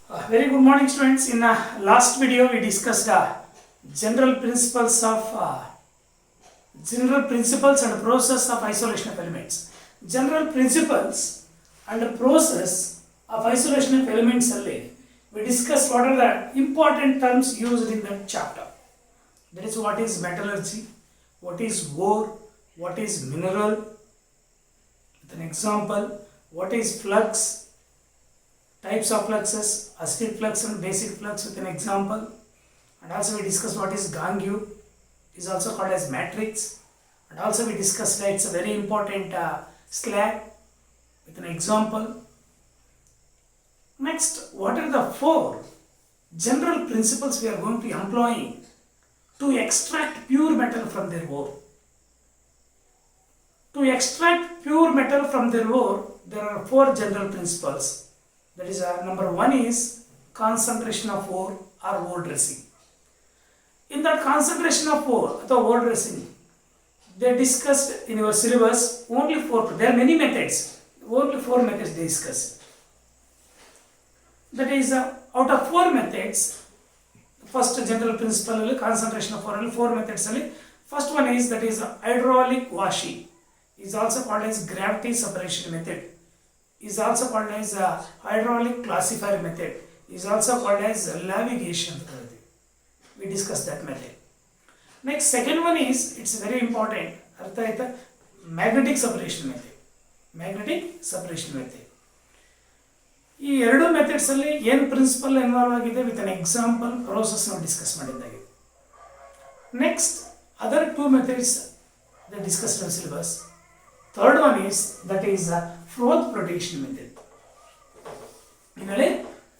Very good morning, students. In last video, we discussed general principles of general principles and process of isolation of elements. General principles and process of isolation of elements alli we discussed what are the important terms used in that chapter. That is, what is metallurgy, what is ore, what is mineral. With an example, what is flux, types of fluxes, acidic flux and basic flux with an example. And also we discussed what is gangue, is also called as matrix. And also we discussed that it's a very important slag with an example. Next, what are the four general principles we are going to employ to extract pure metal from their ore? To extract pure metal from their ore, there are four general principles. That is, number one is concentration of ore or ore dressing. In that concentration of ore, the ore dressing, they discussed in your syllabus only four. There are many methods, only four methods they discuss. That is, out of four methods, first general principle concentration of ore, four methods. First one is, that is hydraulic washing, is also called as gravity separation method, is also called as hydraulic classifier method, is also called as navigation. We discussed that method. Next, second one is, it's very important, magnetic separation method. Magnetic separation method. ಈ ಎರಡು methods ಅಲ್ಲಿ ಏನು principle involve ಆಗಿದೆ with an example process ನಾವು discuss ಮಾಡಿದ್ದಾಗಿದೆ. Next, other two methods they discussed in syllabus. Third one is, that is Froth flotation method.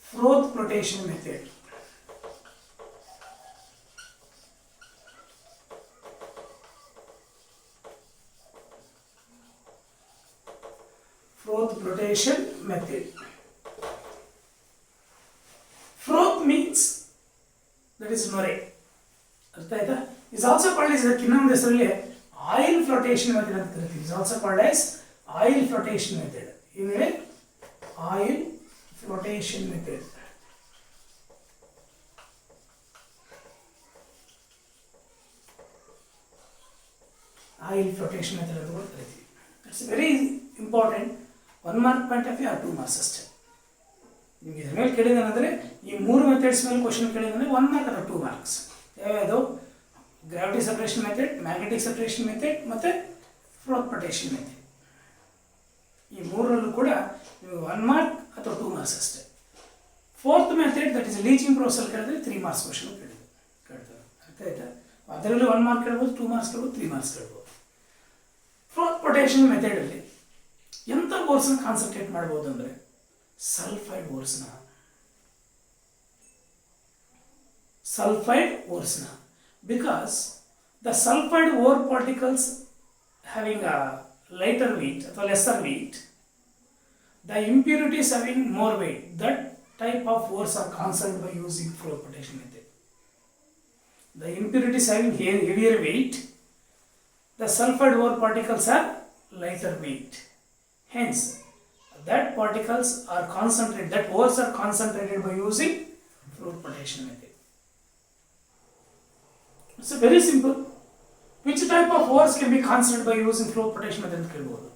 Froth flotation method. Froth flotation method. Froth means, that is nore. Is also called as ಇನ್ನೊಂದು ಹೆಸರಲ್ಲಿ oil flotation method ಅಂತ ಕರೀತೀವಿ. Is also called as oil flotation method. Oil flotation method. Oil flotation method ಅಂತ ಕರೀತೀವಿ. It's very important. 1 mark point of view or 2 marks ಅಷ್ಟೇ. ನಿಮಗೆ ಇದರ ಮೇಲೆ ಕೇಳಿದಾನಂದ್ರೆ ಈ ಮೂರು ಮೆಥಡ್ಸ್ ಮೇಲೆ ಕ್ವಶನ್ ಕೇಳಿದಾನೆ 1 mark ಅಥವಾ 2 marks. ಯಾವ್ಯಾವುದು? Gravity separation method, magnetic separation method ಮತ್ತು ಫ್ರೋತ್ ಫ್ಲೋಟೇಷನ್ ಮೆಥಡ್. ಈ ಮೂರರಲ್ಲೂ ಕೂಡ ನಿಮಗೆ 1 mark ಅಥವಾ 2 marks ಅಷ್ಟೇ. Fourth method, that is leaching process ಕೇಳಿದ್ರೆ 3 marks ಕ್ವಶನ್ ಕೇಳ್ತಾರೆ. ಅರ್ಥ ಆಯ್ತಾ? ಅದರಲ್ಲಿ 1 mark ಕೇಳ್ಬೋದು, 2 marks ಕೇಳ್ಬೋದು, 3 marks ಕೇಳ್ಬೋದು. ಫ್ರೋತ್ ಫ್ಲೋಟೇಷನ್ ಮೆಥಡಲ್ಲಿ ಎಂಥ ಓರ್ಸ್ನ ಕಾನ್ಸಂಟ್ರೇಟ್ ಮಾಡ್ಬೋದು ಅಂದರೆ ಸಲ್ಫೈಡ್ ಓರ್ಸ್ನ because the sulphide ore particles having a lighter weight or lesser weight, the impurities having more weight, that type of ores are conserved by using Froth flotation method. The impurities having heavier weight, the sulfide ore particles are lighter weight. Hence, that particles are concentrated, that ores are concentrated by using Froth flotation method. It's very simple. Which type of ores can be considered by using Froth flotation method ಅಂತ ಕೇಳಬಹುದು,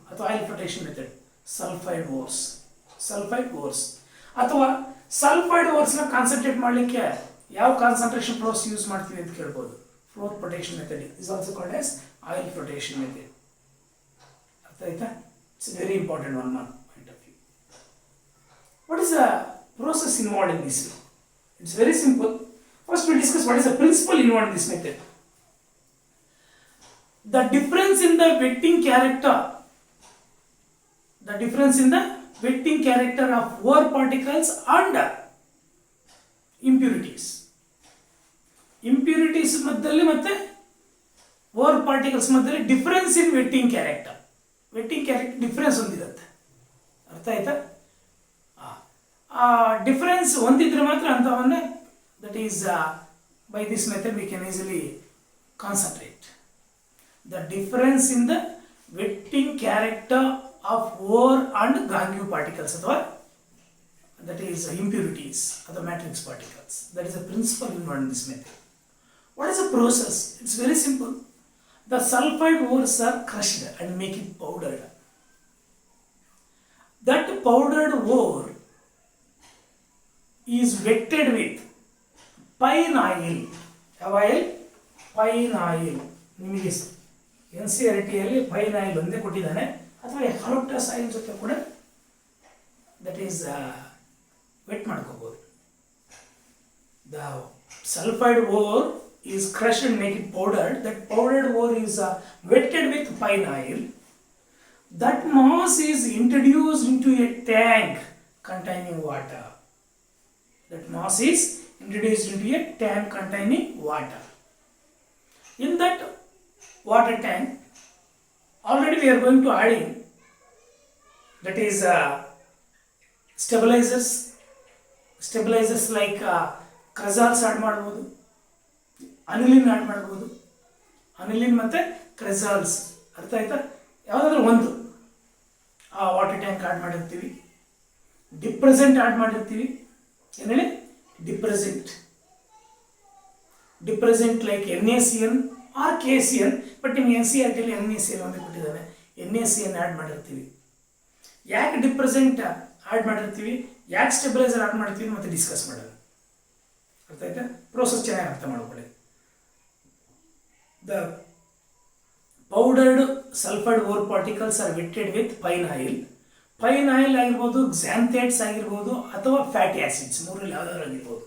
ಅಥವಾ oil flotation method? Sulphide ಓರ್ಸ್ ಅಥವಾ sulphide ಓರ್ಸ್ನ concentrate ಮಾಡಲಿಕ್ಕೆ ಯಾವ concentration process use ಮಾಡ್ತೀವಿ ಅಂತ ಕೇಳ್ಬೋದು. Froth flotation method is also called as oil flotation method. ಅರ್ಥ ಆಯ್ತಾ? It's a very important 1 mark point of view. What is the process involved in this? It's very simple. First we discuss what is the principle involved in this method. The difference in the wetting character, of ore particles and impurities ಮಧ್ಯದಲ್ಲಿ ಮತ್ತೆ ore particles ಮಧ್ಯದಲ್ಲಿ difference in wetting character difference ಹೊಂದಿರುತ್ತೆ. ಅರ್ಥ ಆಯ್ತಾ? ಆ difference ಹೊಂದಿದ್ರೆ ಮಾತ್ರ ಅಂಥವನ್ನೇ, that is by this method we can easily concentrate. The difference in the wetting character of ore and gangue particles, ಅಥವಾ that is impurities or the matrix particles. That is the principle involved in this method. What is the process? It's very simple. The sulfide ores are crushed and make it powdered. That powdered ore is wetted with pine oil. ಯಾವ oil? Pine oil. ನಿಮಗೆ NCERTಯಲ್ಲಿ pine oil ಒಂದೇ ಕೊಟ್ಟಿದ್ದಾನೆ, ಅಥವಾ ಎಕಾಲೋಪ್ಟಸ್ oil ಜೊತೆ ಕೂಡ that is vet ಮಾಡ್ಕೋಬಹುದು. The sulfide ore is crushed and make it powdered. That powdered ore is wetted with pine oil. That mass is introduced into a tank containing water. That mass is introduced into a tank containing water. In that water tank, already we are going to add in, that is stabilizers. Stabilizers like cresols add ಮಾಡ್ಬೋದು, aniline add ಮಾಡ್ಬೋದು. Aniline ಮತ್ತು ಕ್ರೆಸಾಲ್ಸ್, ಅರ್ಥ ಆಯ್ತಾ? ಯಾವುದಾದ್ರೂ ಒಂದು ಆ water tank add ಮಾಡಿರ್ತೀವಿ. Depressant add ಮಾಡಿರ್ತೀವಿ. ಏನು ಹೇಳಿ? Depressant. Depressant like NaCN or KCN, but ನಿಮ್ಗೆ NCERTಯಲ್ಲಿ NaCN ಅಂತ ಕೊಟ್ಟಿದ್ದಾನೆ. NaCN ಆ್ಯಡ್ ಮಾಡಿರ್ತೀವಿ. ಯಾಕೆ ಡಿಪ್ರೆಸೆಂಟ್ ಆ್ಯಡ್ ಮಾಡಿರ್ತೀವಿ, ಯಾಕೆ ಸ್ಟೆಬಿಲೈಸರ್ ಆ್ಯಡ್ ಮಾಡ್ತೀವಿ ಮತ್ತು ಡಿಸ್ಕಸ್ ಮಾಡೋಣ. ಅರ್ಥ ಆಯ್ತಾ? ಪ್ರೋಸೆಸ್ ಚೆನ್ನಾಗಿ ಅರ್ಥ ಮಾಡ್ಕೊಳ್ಳಿ. The powdered sulphide ore particles are wetted with pine oil. Pine oil ಆಗಿರ್ಬೋದು, ಕ್ಸಾಂಥೇಟ್ಸ್ ಆಗಿರ್ಬೋದು, ಅಥವಾ ಫ್ಯಾಟಿ ಆಸಿಡ್ಸ್, ಮೂರಲ್ಲಿ ಯಾವ್ದಾದ್ರು ಆಗಿರ್ಬೋದು,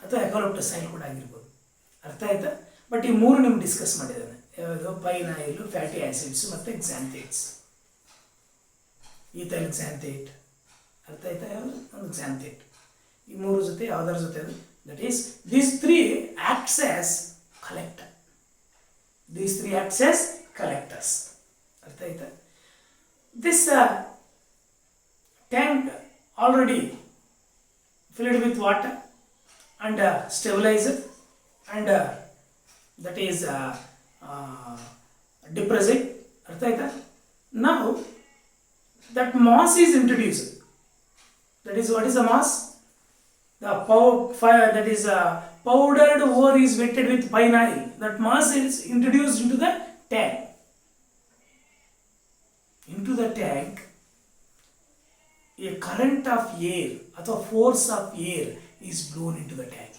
ಅಥವಾ ಎಕಾಲೋಪ್ಟಸ್ ಆಯಿಲ್ ಕೂಡ ಆಗಿರ್ಬೋದು. ಅರ್ಥ ಆಯ್ತಾ? ಬಟ್ ಈ ಮೂರು ನಿಮ್ಗೆ ಡಿಸ್ಕಸ್ ಮಾಡಿದ್ದಾನೆ. ಯಾವುದು? ಪೈನ್ ಆಯಿಲು, ಫ್ಯಾಟಿ ಆಸಿಡ್ಸ್ ಮತ್ತು ಕ್ಸಾಂಥೇಟ್ಸ್. ಈಥೈಲ್ ಕ್ಸಾಂಥೇಟ್, ಅರ್ಥ ಆಯ್ತಾ? ಯಾವುದು? ಒಂದು ಕ್ಸಾಂಥೇಟ್. ಈ ಮೂರು ಜೊತೆ ಯಾವುದರ ಜೊತೆ ಅದು? That is these three acts as collector. These three acts as collectors. ಅರ್ಥ ಆಯ್ತಾ? This tank already filled with water and stabilizer and that is depressant. ಅರ್ಥ ಆಯ್ತಾ? Now that mass is introduced. That is, what is the mass? The that is powdered ore is wetted with pine oil. That mass is introduced into the tank. Into the tank, a current of air or force of air is blown into the tank.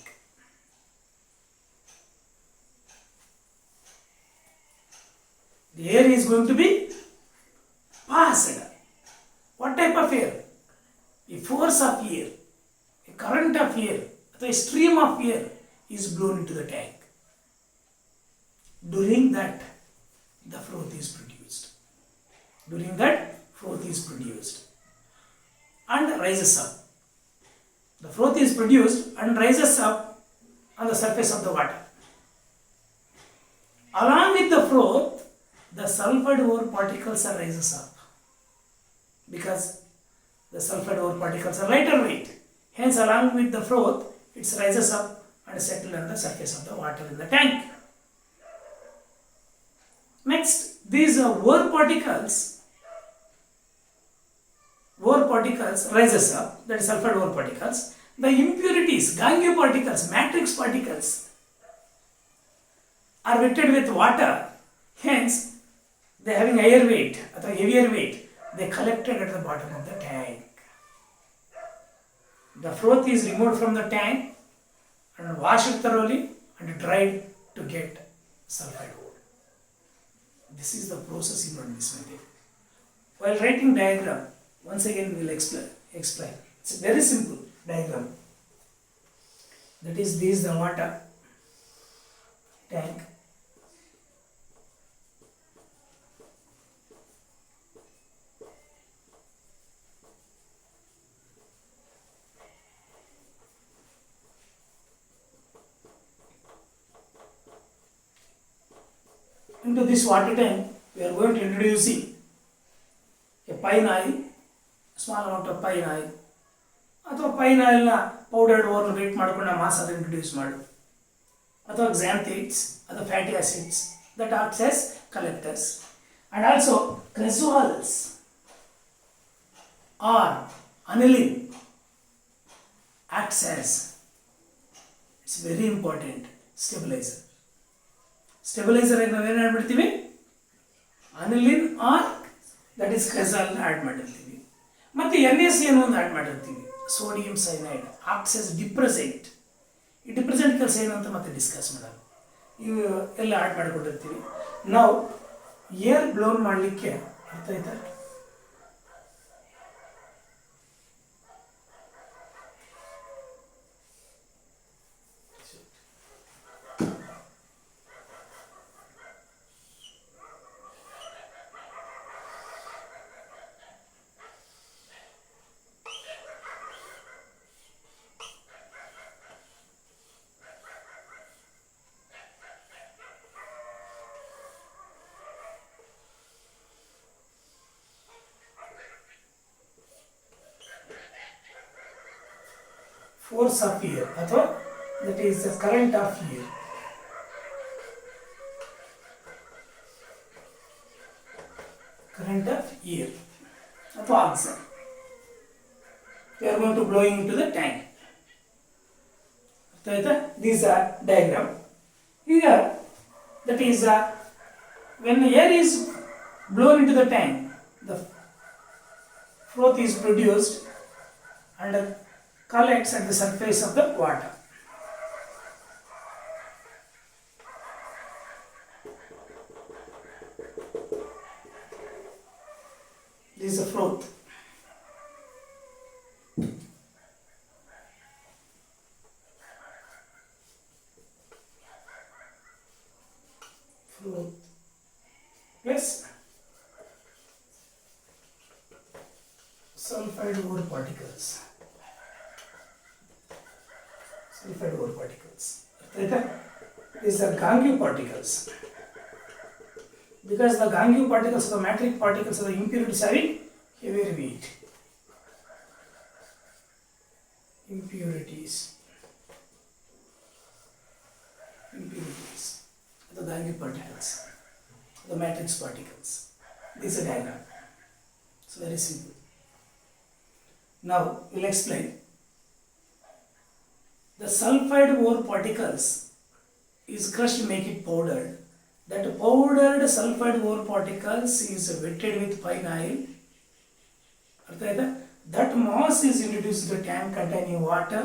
The air is going to be passed. What type of air? A force of air, a current of air, or a stream of air is blown into the tank. During that, the froth is produced. During that, froth is produced and rises up. The froth is produced and rises up on the surface of the water. Along with the froth, the sulfide ore particles are rises up, because the sulfide ore particles are lighter weight. Hence, along with the froth, it rises up and settles on the surface of the water in the tank. Next, these ore particles rises up, that is sulfide ore particles. The impurities, gangue particles, matrix particles are wetted with water. Hence, they having higher weight or heavier weight. They collected at the bottom of the tank. The froth is removed from the tank and washed thoroughly and dried to get sulfide ore. This is the process involved in this method. While writing diagram, once again we will explain. It's a very simple diagram. That is, this is the water tank. Into this water tank, we are going to introducing a pine oil, small amount of pine oil, ಅಥವಾ pine ಆಯಿಲ್ನ powdered ಓರ್ನ wait ಮಾಡ್ಕೊಂಡು mass ಅದು introduce ಮಾಡು, ಅಥವಾ xanthates ಅಥವಾ fatty acids that acts as collectors, and also cresols or aniline acts as, it's very important, stabilizer. Stabilizer ಆಗಿ ನಾವೇನು add ಮಾಡ್ತೀವಿ, aniline R that is ಕ್ರೆಸಾಲ್ನ add ಮಾಡಿರ್ತೀವಿ. ಮತ್ತು NaCN ಒಂದು ಆ್ಯಡ್ ಮಾಡಿರ್ತೀವಿ, sodium cyanide, acts as depressant. ಈ depressant ಕೆಲಸ ಏನು ಅಂತ ಮತ್ತೆ ಡಿಸ್ಕಸ್ ಮಾಡೋಣ. ಇವು ಎಲ್ಲ ಆ್ಯಡ್ ಮಾಡಿಕೊಂಡಿರ್ತೀವಿ. ನಾವು ಏರ್ ಬ್ಲೋನ್ ಮಾಡಲಿಕ್ಕೆ ಅರ್ಥ ಆಯ್ತಾ, force of air ಅಥವಾ that is the current of air. Current of air ಅಥವಾ oxygen. We are going to blowing into the tank. ಅರ್ಥ ಆಯ್ತಾ? These are diagram. Here that is when air is blown into the tank, the froth is produced and collects at the surface of the water. This is a froth. Froth plus sulfide ore particles. Sulfide ore particles. These are gangue particles. Because the gangue particles, the matrix particles are the impurities having heavier weight. Impurities. The gangue particles, the matrix particles. This is a diagram. It's very simple. Now we'll explain. The sulfide ore particles is crushed to make it powdered. That powdered sulfide ore particles is wetted with fine oil. That mass is introduced to the tank containing water,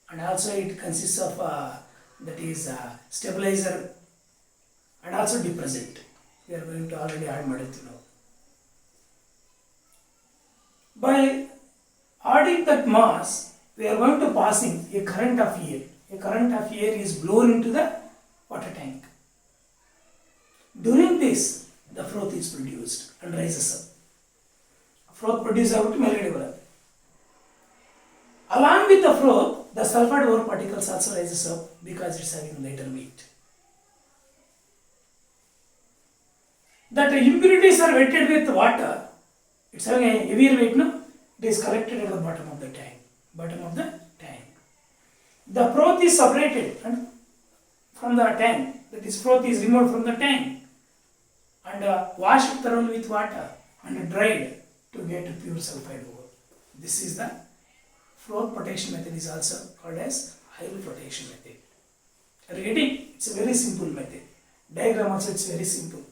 and also it consists of that is stabilizer and also depressant. We are going to already add ಮಾಡಿರ್ತೀವಿ ನಾವು. By adding that mass, we are going to passing a current of air. A current of air is blown into the water tank. During this, the froth is produced and rises up. Froth produces out ಮೇಲ್ಗಡೆ ಬರುತ್ತೆ. Along with the froth, the sulfide ore particles also rises up because it's having lighter weight. That impurities are wetted with water. It's having a heavier weight, no? It is collected at the bottom of the tank. The froth is separated from the tank. That is, froth is removed from the tank and washed thoroughly with water and dried to get pure sulfide ore. This is the froth protection method, is also called as oil protection method. Are you getting? It's a very simple method. Diagram also it's very simple.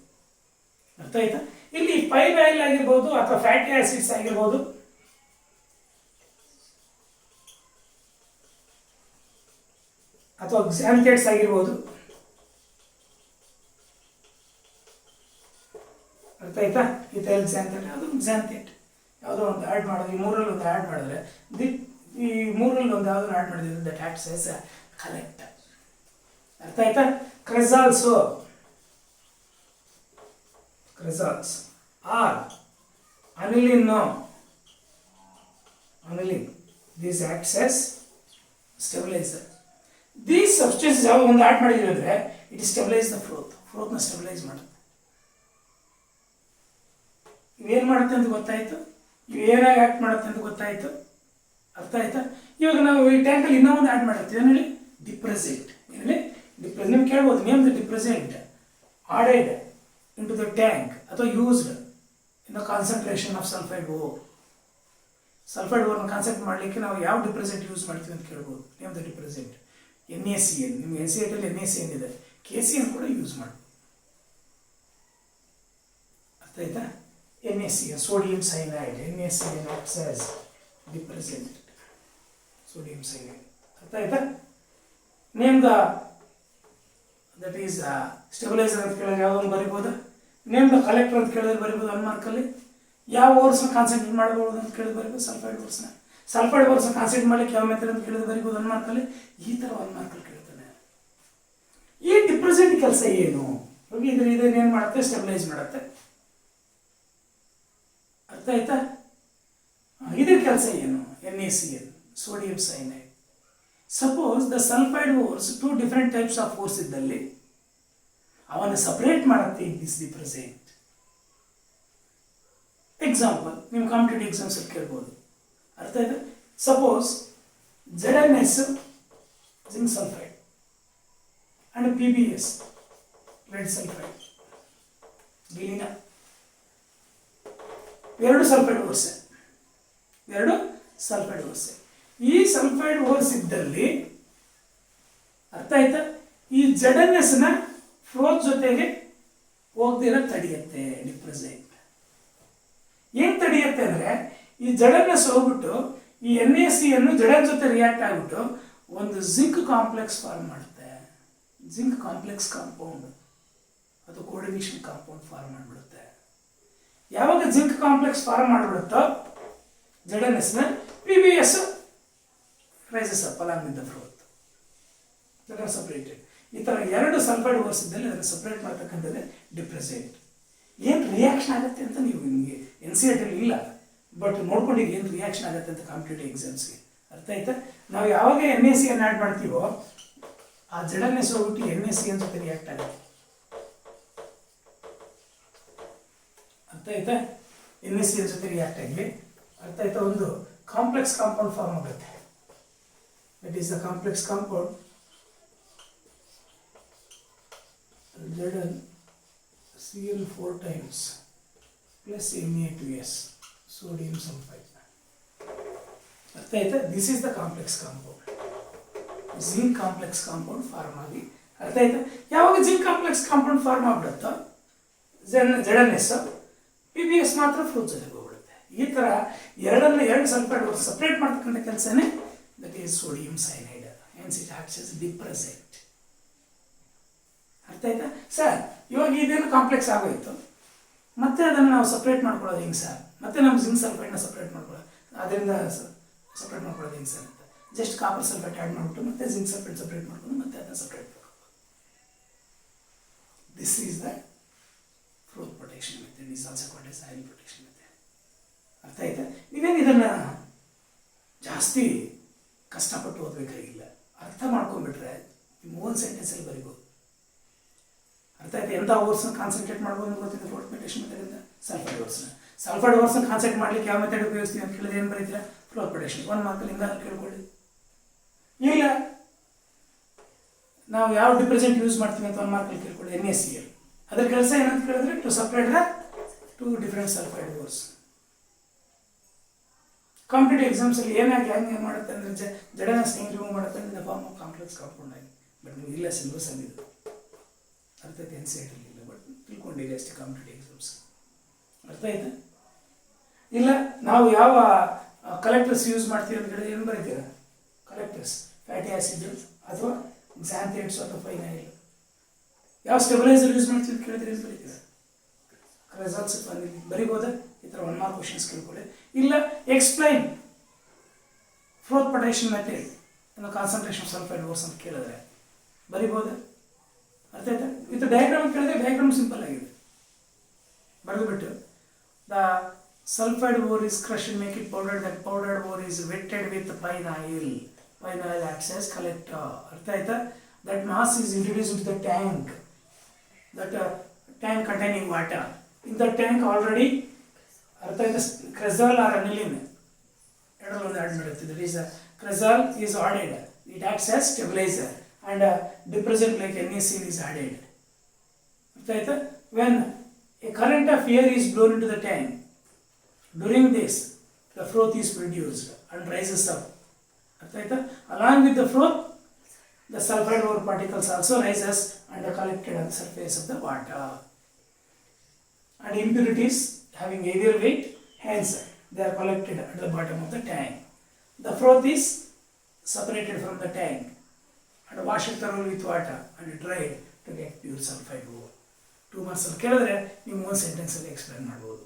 ಅರ್ಥ ಆಯ್ತಾ? ಇಲ್ಲಿ fine oil ಆಗಿರ್ಬೋದು ಅಥವಾ fatty acids ಆಗಿರ್ಬೋದು, ಅಥವಾ ಕ್ಸಾಂಥೇಟ್ಸ್ ಆಗಿರ್ಬೋದು. ಅರ್ಥ ಆಯ್ತಾ? ಇಥೈಲ್ ಕ್ಸಾಂಥೇಟ್, ಅದು ಕ್ಸಾಂಥೇಟ್ ಯಾವುದೋ ಒಂದು ಆ್ಯಡ್ ಮಾಡಿದ್ರೆ, ಈ ಮೂರಲ್ಲಿ ಒಂದು ಆ್ಯಡ್ ಮಾಡಿದ್ರೆ, ಈ ಮೂರಲ್ಲಿ ಒಂದು ಯಾವುದೋ ಆ್ಯಡ್ ಮಾಡಿದ್ರೆ that acts as a collector. ಅರ್ಥ ಆಯ್ತಾ? ಕ್ರೆಸಾಲ್ಸ್ R aniline. These acts as stabilizer. These substances ಯಾವ ಒಂದು ಆ್ಯಡ್ ಮಾಡಿದ್ರೆ ಅಂದರೆ ಇಟ್ ಸ್ಟೆಬಿಲೈಸ್ ದ ಫ್ರೋತ್ನ ಸ್ಟೆಬಿಲೈಸ್ ಮಾಡುತ್ತೆ. ಇವೇನು ಮಾಡುತ್ತೆ ಅಂತ ಗೊತ್ತಾಯಿತು, ಇವೇನಾಗಿ ಆ್ಯಕ್ಟ್ ಮಾಡುತ್ತೆ ಅಂತ ಗೊತ್ತಾಯಿತು. ಅರ್ಥ ಆಯ್ತಾ? ಇವಾಗ ನಾವು ಈ ಟ್ಯಾಂಕಲ್ಲಿ ಇನ್ನೂ ಒಂದು ಆ್ಯಡ್ ಮಾಡಿರ್ತೀವಿ. ಏನು ಹೇಳಿ? ಡಿಪ್ರೆಸೆಂಟ್. ಏನು ಹೇಳಿ? ಡಿಪ್ರೆಸೆಂಟ್. ನಿಮ್ಗೆ ಕೇಳ್ಬೋದು, name the depressant added into the tank ಅಥವಾ used in the concentration of sulfide ore. Sulphide ಓರ್ನ ಕಾನ್ಸೆಪ್ಟ್ ಮಾಡಲಿಕ್ಕೆ ನಾವು ಯಾವ ಡಿಪ್ರೆಸೆಂಟ್ ಯೂಸ್ ಮಾಡ್ತೀವಿ ಅಂತ ಕೇಳ್ಬೋದು. Name the depressant. NaCN. ನಿಮ್ಗೆ NaCl NaCN ಇದೆ, KCN ಕೂಡ ಯೂಸ್ ಮಾಡಿ. ಅರ್ಥ ಆಯ್ತಾ? NaCN, sodium cyanide. NaCN acts as depressant. Sodium cyanide. ಅರ್ಥ ಆಯ್ತಾ? Name the that is stabiliser ಅಂತ ಕೇಳಿದ್ರೆ ಯಾವುದೊಂದು ಬರಿಬೋದು. ನೇಮ್ ದ ಕಲೆಕ್ಟರ್ ಅಂತ ಕೇಳಿದ್ರೆ ಬರಿಬೋದು 1 ಮಾರ್ಕಲ್ಲಿ. ಯಾವ ಓರ್ಸ್ನ ಕಾನ್ಸಂಟ್ರೇಟ್ ಮಾಡಬಹುದು ಅಂತ ಕೇಳಿದ್ರೆ ಬರಿಬೋದು ಸಲ್ಫೈಡ್ ಓರ್ಸ್ನ. ಸಲ್ಫೈಡ್ ಓರ್ಸ್ನ ಕಾನ್ಸಂಟ್ರೇಟ್ ಮಾಡಲಿಕ್ಕೆ ಯಾವ ಮೆಥಡ್ ಅಂತ ಕೇಳಿದ್ರೆ ಬರಿಬೋದು 1 ಮಾರ್ಕಲ್ಲಿ. ಈ ಥರ 1 ಮಾರ್ಕಲ್ಲಿ ಕೇಳ್ತಾನೆ. ಈ ಡಿಪ್ರೆಸೆಂಟ್ ಕೆಲಸ ಏನು? ಇದೇನು ಮಾಡುತ್ತೆ? ಸ್ಟೆಬಿಲೈಸ್ ಮಾಡುತ್ತೆ. ಅರ್ಥ ಆಯ್ತಾ? ಇದ್ರ ಕೆಲಸ ಏನು? NaCN, sodium cyanide. Suppose the sulphide ores 2 different types of ores ಇದ್ದಲ್ಲಿ ಅವನ್ನ ಸಪರೇಟ್ ಮಾಡುತ್ತೆ ದಿಸ್ ಡಿಪ್ರೆಸೆಂಟ್. ಎಕ್ಸಾಂಪಲ್ ನಿಮ್ಮ ಕಾಂಪಿಟೇಟಿವ್ ಎಕ್ಸಾಮ್ಸ್ ಅಲ್ಲಿ ಕೇಳ್ಬೋದು. ಅರ್ಥ ಆಯ್ತಾ? Suppose ZnS zinc sulphide and PbS lead sulphide ಗಿಲಿನ, ಎರಡು ಸಲ್ಫೈಡ್ ಓರ್ಸೆ. ಈ ಸಲ್ಫೈಡ್ ಓರ್ಸ್ ಇದ್ದಲ್ಲಿ ಅರ್ಥ ಆಯ್ತಾ, ಈ ZnS ನ ಫ್ಲೋತ್ ಜೊತೆಗೆ ಹೋಗ್ದಿರೋ ತಡೆಯುತ್ತೆ ಡಿಪ್ರೆಸೆಂಟ್. ಏನ್ ತಡೆಯುತ್ತೆ ಅಂದ್ರೆ, ಈ ZnS ಹೋಗ್ಬಿಟ್ಟು ಈ NaCN ZN ಜೊತೆ ರಿಯಾಕ್ಟ್ ಆಗ್ಬಿಟ್ಟು ಒಂದು ಜಿಂಕ್ ಕಾಂಪ್ಲೆಕ್ಸ್ ಫಾರ್ಮ್ ಮಾಡುತ್ತೆ. ಜಿಂಕ್ ಕಾಂಪ್ಲೆಕ್ಸ್ ಕಾಂಪೌಂಡ್ ಅದು ಕೋಆರ್ಡಿನೇಷನ್ ಕಾಂಪೌಂಡ್ ಫಾರ್ಮ್ ಮಾಡಿಬಿಡುತ್ತೆ. ಯಾವಾಗ ಜಿಂಕ್ ಕಾಂಪ್ಲೆಕ್ಸ್ ಫಾರ್ಮ್ ಮಾಡಿಬಿಡುತ್ತೋ ZnS ನ PbS rises up along with the froth. That are separated. ಈ ಥರ ಎರಡು ಸಲ್ಫೈಡ್ ಓರ್ಸ್ ಇದ್ದಲ್ಲಿ ಅದನ್ನು ಸಪ್ರೇಟ್ ಮಾಡ್ತಕ್ಕಂಥದ್ದೇ ಡಿಪ್ರೆಸೆಂಟ್. ಏನು ರಿಯಾಕ್ಷನ್ ಆಗುತ್ತೆ ಅಂತ ನೀವು ನಿಮಗೆ NCERT ಇಲ್ಲ, ಬಟ್ ನೋಡ್ಕೊಂಡಿಗೆ ಏನು ರಿಯಾಕ್ಷನ್ ಆಗುತ್ತೆ ಅಂತ ಕಾಂಪಿಟೇಟಿವ್ ಎಕ್ಸಾಮ್ಸ್ಗೆ. ಅರ್ಥ ಆಯ್ತಾ? ನಾವು ಯಾವಾಗ NaCN ಆ್ಯಡ್ ಮಾಡ್ತೀವೋ ಆ ZnS ಹೋಗ್ಬಿಟ್ಟು NaCN ಜೊತೆ ರಿಯಾಕ್ಟ್ ಆಗುತ್ತೆ. ಅರ್ಥ ಆಯ್ತಾ? NaCN ಜೊತೆ ರಿಯಾಕ್ಟ್ ಆಗಿ ಅರ್ಥ ಆಯ್ತಾ ಒಂದು ಕಾಂಪ್ಲೆಕ್ಸ್ ಕಾಂಪೌಂಡ್ ಫಾರ್ಮ್ ಆಗುತ್ತೆ. That is the complex compound ZnCl 4 times plus Na2S sodium sulfide. ಅರ್ಥ ಆಯ್ತಾ? This is the complex compound. Zinc complex compound form ಆಗಿ ಅರ್ಥ ಆಯ್ತಾ? ಯಾವಾಗ ಜಿಂಕ್ ಕಾಂಪ್ಲೆಕ್ಸ್ ಕಾಂಪೌಂಡ್ ಫಾರ್ಮ್ ಆಗ್ಬಿಡುತ್ತೋ ZnS PbS ಮಾತ್ರ ಫ್ಲೋತ್ ಜೊತೆಗೆ ಹೋಗ್ಬಿಡುತ್ತೆ. ಈ ಥರ ಎರಡು ಸಲ್ಫೈಡ್ ಸಪ್ರೇಟ್ ಮಾಡ್ತಕ್ಕಂಥ ಕೆಲಸನೇ that is sodium cyanide. Hence it acts as depressant. ಅರ್ಥ ಆಯ್ತಾ ಸರ್? ಇವಾಗ ಇದೇನು ಕಾಂಪ್ಲೆಕ್ಸ್ ಆಗೋಯ್ತು, ಮತ್ತೆ ಅದನ್ನು ನಾವು ಸಪ್ರೇಟ್ ಮಾಡ್ಕೊಳ್ಳೋದು ಹೆಂಗೆ ಸರ್? ಮತ್ತೆ ನಮ್ಮ ಜಿಂಕ್ ಸಲ್ಫೈಡ್ನ ಸಪ್ರೇಟ್ ಮಾಡ್ಕೊಳ್ಳೋದು, ಅದರಿಂದ ಸಪ್ರೇಟ್ ಮಾಡ್ಕೊಳ್ಳೋದು ಹೆಂಗೆ ಸರ್ ಅಂತ ಜಸ್ಟ್ ಕಾಪರ್ ಸಲ್ಫೇಟ್ ಆ್ಯಡ್ ಮಾಡಿಬಿಟ್ಟು ಮತ್ತೆ ಜಿಂಕ್ ಸಲ್ಫೇಟ್ ಸಪ್ರೇಟ್ ಮಾಡ್ಕೊಂಡು ಮತ್ತೆ ಅದನ್ನು ಸಪ್ರೇಟ್ ಮಾಡ್ಕೋಬೋದು. This is the froth protection method. Is also called as oil protection method. ಅರ್ಥ ಆಯ್ತಾ? ನೀವೇನು ಇದನ್ನು ಜಾಸ್ತಿ ಕಷ್ಟಪಟ್ಟು ಓದಬೇಕಾಗಿಲ್ಲ, ಅರ್ಥ ಮಾಡ್ಕೊಂಡ್ಬಿಟ್ರೆ ನಿಮ್ಮ ಓನ್ ಸೆಂಟೆನ್ಸಲ್ಲಿ ಬರಿಬೋದು. ಅರ್ಥ ಆಯ್ತು? ಎಂಥ ಓರ್ಸ್ನ ಕಾನ್ಸಂಟ್ರೇಟ್ ಮಾಡ್ಬೋದು ಗೊತ್ತಿದೆ ಫ್ಲೋಟ್ ಪ್ರೊಟೆಕ್ಷನ್ ಮೆಥಡಿಂದ? ಸಲ್ಫೈಡ್ ಓರ್ಸ್ನ ಕಾನ್ಸಂಟ್ರೇಟ್ ಮಾಡ್ಲಿಕ್ಕೆ ಯಾವ ಮೆಥಡ್ ಉಪಯೋಗಿಸ್ತೀವಿ ಅಂತ ಕೇಳಿದ್ರೆ ಏನು ಬರೀತೀರಾ? Float protection. 1 ಮಾರ್ಕಲ್ಲಿ ಹಿಂಗಾರು ಕೇಳ್ಕೊಳ್ಳಿ. ಇಲ್ಲ ನಾವು ಯಾವ ಡಿಪ್ರೆಸೆಂಟ್ ಯೂಸ್ ಮಾಡ್ತೀವಿ ಅಂತ 1 ಮಾರ್ಕಲ್ಲಿ ಕೇಳ್ಕೊಳ್ಳಿ. NaCl. ಅದರ ಕೆಲಸ ಏನಂತ ಕೇಳಿದ್ರೆ to separate the 2 different sulphide ores. Competitive ಎಕ್ಸಾಮ್ಸಲ್ಲಿ ಏನಾಗಿ ಹೆಂಗೆ ಮಾಡುತ್ತೆ ಅಂದರೆ ZnS ಹೆಂಗೆ ರಿಮೂವ್ ಮಾಡುತ್ತೆ ಅಂದರೆ the form of complex compound ಆಗಿ. ಬಟ್ ನೀವು ಇಲ್ಲ ಸಿಲೆಬಸ್ ಅಂದಿದ್ದು ಅರ್ಥ ಆಯ್ತು? NCERT ಇಲ್ಲ, ಬಟ್ ತಿಳ್ಕೊಂಡಿರಿ ಅಷ್ಟೇ ಕಾಂಪಿಟೇಟಿವ್ ಎಕ್ಸಾಮ್ಸ್. ಅರ್ಥ ಆಯ್ತಾ? ಇಲ್ಲ ನಾವು ಯಾವ ಕಲೆಕ್ಟರ್ಸ್ ಯೂಸ್ ಮಾಡ್ತೀವಿ ಅಂತ ಹೇಳಿದ್ರೆ ಏನು ಬರೀತೀರಾ? ಕಲೆಕ್ಟರ್ಸ್ ಫ್ಯಾಟಿ ಆಸಿಡ್ ಅಥವಾ xanthates ಅಥವಾ ಫೈನೈಲ್. ಯಾವ ಸ್ಟೆಬಿಲೈಸರ್ ಯೂಸ್ ಮಾಡ್ತೀವಿ ಅಂತ ಕೇಳಿದ್ರೆ ಏನು ಬರೀತೀರಾ? ರಿಸಲ್ಟ್ಸ್ ಬರಿಬೋದಾ? ಈ ಥರ 1 ಮಾರ್ಕ್ ಕ್ವಶನ್ಸ್ ಕೇಳ್ಕೊಳ್ಳಿ. ಇಲ್ಲ ಎಕ್ಸ್ಪ್ಲೈನ್ ಫ್ಲೋತ್ ಪ್ರೊಟೆಕ್ಷನ್ ಮೆಥಡ್ ಇನ್ನು ಕಾನ್ಸಂಟ್ರೇಷನ್ ಆಫ್ ಸಲ್ಫೈಡ್ ಓರ್ಸ್ ಅಂತ ಕೇಳಿದ್ರೆ ಬರಿಬೋದಾ? ಅರ್ಥ ಆಯ್ತಾ? ವಿತ್ ಡಯಾಗ್ರಾಮ್ ಕೇಳಿದ್ರೆ ಡಯಾಗ್ರಾಮ್ ಸಿಂಪಲ್ ಆಗಿದೆ, ಬರೆದುಬಿಟ್ಟು the sulphide ore is crushed, make it powdered, that powdered ore is wetted with pine oil. Pine oil acts as collector. ಅರ್ಥ ಆಯ್ತಾ? That mass is introduced into the tank. That tank containing water. In the tank already ಅರ್ಥ ಆಯ್ತಾ? Cresol or aniline ಎರಡರಲ್ಲೊಂದು add ಮಾಡುತ್ತೆ. That is Cresol is added. It acts as stabilizer and depressant like NaCl is added. ಅರ್ಥ ಆಯ್ತಾ? When a current of air is blown into the tank, during this the froth is produced and rises up. ಅರ್ಥ ಆಯ್ತಾ? Along with the froth, the sulfide ore particles also rises and are collected on the surface of the water. And impurities having heavier weight, hence they are collected at the bottom of the tank. The froth is separated from the tank and washed thoroughly with water and dried to get pure sulfide ore. 2 marks ಅಲ್ಲಿ ಕೇಳಿದ್ರೆ ನೀವು 1 sentence ಅಲ್ಲಿ explain ಮಾಡ್ಬೋದು.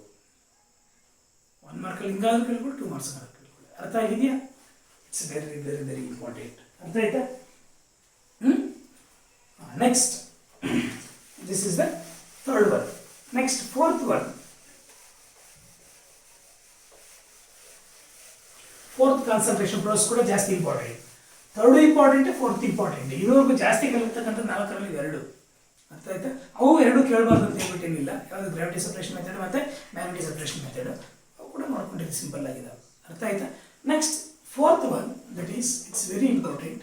1 ಮಾರ್ಕಲ್ಲಿ ಹಿಂಗಾದ್ರೂ ಕೇಳ್ಬೋದು, 2 marks ಕೇಳ್ಬೋದು. ಅರ್ಥ ಆಗಿದೆಯಾ? It's very very very important. ಅರ್ಥ ಆಯ್ತಾ? Next, this is the third one. Next, fourth one. Fourth concentration process ಕೂಡ ಜಾಸ್ತಿ important. Third important, fourth important. ಇದುವರೆಗೂ ಜಾಸ್ತಿ ಕಲಿತಕ್ಕಂಥ 4ರಲ್ಲಿ 2. ಅರ್ಥ ಆಯ್ತಾ? ಅವು 2 ಕೇಳಬಾರ್ದು ಅಂತ ಹೇಳ್ಬಿಟ್ಟೇನಿಲ್ಲ. ಯಾವುದು ಗ್ರಾವಿಟಿ ಸಪ್ರೇಷನ್ ಮೆಥಡ್ ಮತ್ತು ಮ್ಯಾಗ್ನೆಟಿಕ್ ಸಪ್ರೇಷನ್ ಮೆಥಡ್, ಅವು ಕೂಡ ಮಾಡ್ಕೊಂಡಿದ್ದು ಸಿಂಪಲ್ ಆಗಿದೆ. ಅರ್ಥ ಆಯ್ತಾ? Next fourth one, that is it's very important,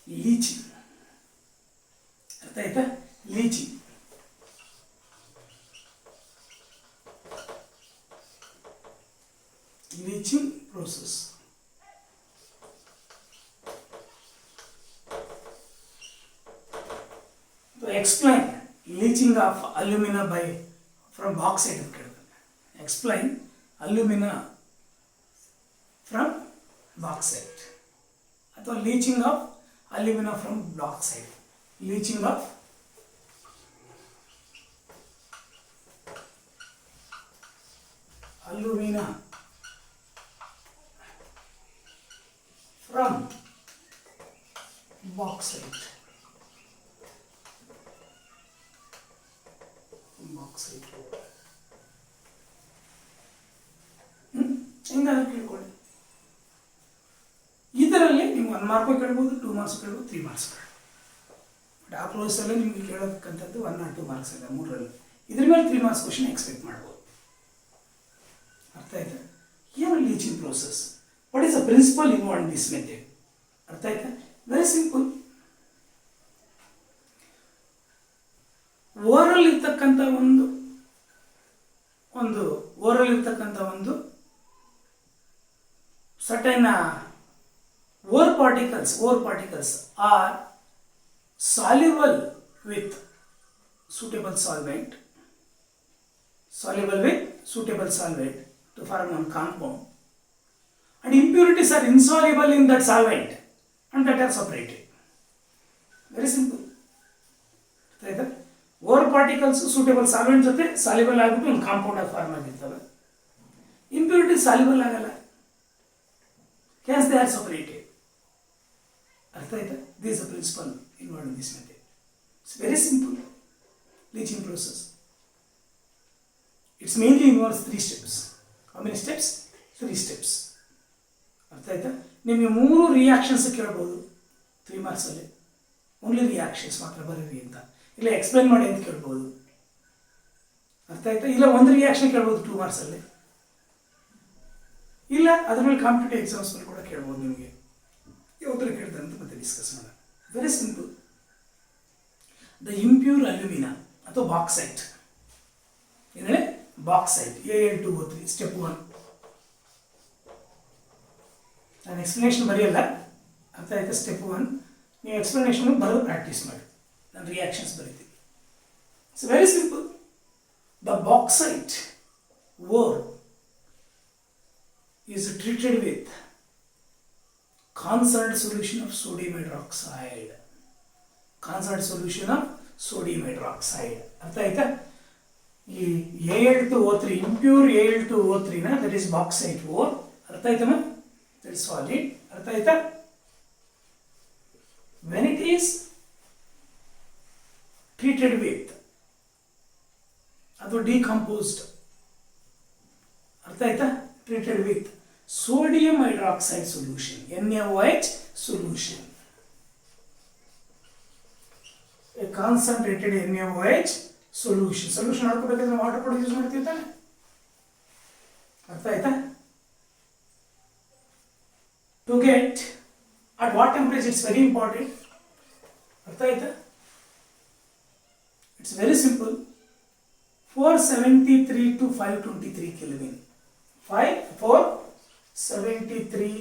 leaching. ಅರ್ಥ ಆಯ್ತಾ? Leaching. Leaching process. To explain leaching of alumina by from bauxite. Explain alumina from bauxite. ಅಥವಾ leaching of alumina from bauxite. Leaching of alumina from bauxite. ಹಿಂಗಾದ್ರೂ ಕೇಳ್ಕೊಳ್ಳಿ. ಇದರಲ್ಲಿ ನೀವು 1 mark ಕೇಳ್ಬೋದು, 2 marks ಕೇಳ್ಬೋದು, 3 marks ಕೇಳ್ಬೋದು. But ಆ ಪ್ರೋಸೆಸ್ಸಲ್ಲೇ ನಿಮಗೆ ಕೇಳೋಕ್ಕಂಥದ್ದು 1 or 2 ಮಾರ್ಕ್ಸ್ ಇದೆ 3ರಲ್ಲಿ. ಇದ್ರ ಮೇಲೆ 3 ಮಾರ್ಕ್ಸ್ ಕ್ವಶನ್ ಎಕ್ಸ್ಪೆಕ್ಟ್ ಮಾಡ್ಬೋದು. ಅರ್ಥ ಆಯ್ತಾ? ಏನು leaching process? What is the principle involve in this method? ಅರ್ಥ ಆಯ್ತಾ? Very simple. ಓರಲ್ ಇರ್ತಕ್ಕಂಥ ಒಂದು certain ore particles are soluble with suitable solvent to form one compound, and impurities are insoluble in that solvent and that are separated. Very simple. ಆಯ್ತಾ? Or particles suitable solvent ಜೊತೆ soluble ಆಗಿಬಿಟ್ಟು ಒಂದು compound ಆಗಿ form ಆಗಿರ್ತವೆ. Impurities soluble ಆಗಲ್ಲ, hence they are separated. ಅರ್ಥ ಆಯ್ತಾ? This is the principle involved in this method. It's very simple leaching process. It mainly involves 3 steps. How many steps? 3 steps. ಅರ್ಥ ಆಯ್ತಾ? ನಿಮಗೆ 3 ರಿಯಾಕ್ಷನ್ಸ್ ಕೇಳ್ಬೋದು 3 ಮಾರ್ಕ್ಸಲ್ಲಿ. ಓನ್ಲಿ ರಿಯಾಕ್ಷನ್ಸ್ ಮಾತ್ರ ಬರೀರಿ ಅಂತ, ಇಲ್ಲ ಎಕ್ಸ್ಪ್ಲೈನ್ ಮಾಡಿ ಅಂತ ಕೇಳ್ಬೋದು. ಅರ್ಥ ಆಯ್ತಾ? ಇಲ್ಲ 1 ರಿಯಾಕ್ಷನ್ ಕೇಳ್ಬೋದು 2 ಮಾರ್ಕ್ಸಲ್ಲಿ, ಇಲ್ಲ ಅದ್ರ ಮೇಲೆ ಕಾಂಪಿಟೇಟಿವ್ ಎಕ್ಸಾಮ್ಸ್ ಮೇಲೆ ಕೂಡ ಕೇಳ್ಬೋದು. ನಿಮಗೆ ಯಾವ್ದ್ರ ಕೇಳ್ತಾರೆ ಅಂತ ಮತ್ತೆ ಡಿಸ್ಕಸ್ ಮಾಡೋಣ. Very simple. The impure alumina ಅಥವಾ ಬಾಕ್ಸೈಟ್, ಏನು ಹೇಳಿ? Bauxite Al2O3 step 1. ನಾನು ಎಕ್ಸ್ಪ್ಲನೇಷನ್ ಬರೆಯಲ್ಲ, ಅರ್ಥ ಆಯ್ತಾ? ಸ್ಟೆಪ್ 1 ನೀವು ಎಕ್ಸ್ಪ್ಲನೇಷನ್ ಬರೋದು ಪ್ರಾಕ್ಟೀಸ್ ಮಾಡಿ, ನಾನು ರಿಯಾಕ್ಷನ್ಸ್ ಬರೀತೀನಿ. It's very simple. The bauxite ore is treated with concentrated solution of sodium hydroxide. ಅರ್ಥ ಆಯ್ತಾ? ಈ Al2O3 impure Al2O3 that is bauxite ore. ಅರ್ಥ ಆಯ್ತಮ್ಮ? That is solid. ಅರ್ಥ ಆಯ್ತಾ? when it is treated with ಅಥವಾ decomposed, ಅರ್ಥ ಆಯ್ತಾ? treated with sodium hydroxide solution, NaOH solution, a concentrated NaOH solution ಮಾಡ್ಕೋಬೇಕಾದ್ರೆ ವಾಟರ್ ಕೂಡ ಯೂಸ್ ಮಾಡ್ತೀವಿ ತಾನೆ. ಅರ್ಥ ಆಯ್ತಾ? to get at what temperature? It's very important. ಅರ್ಥ ಆಯ್ತಾ? It's very simple. 473 to 523 Kelvin. 473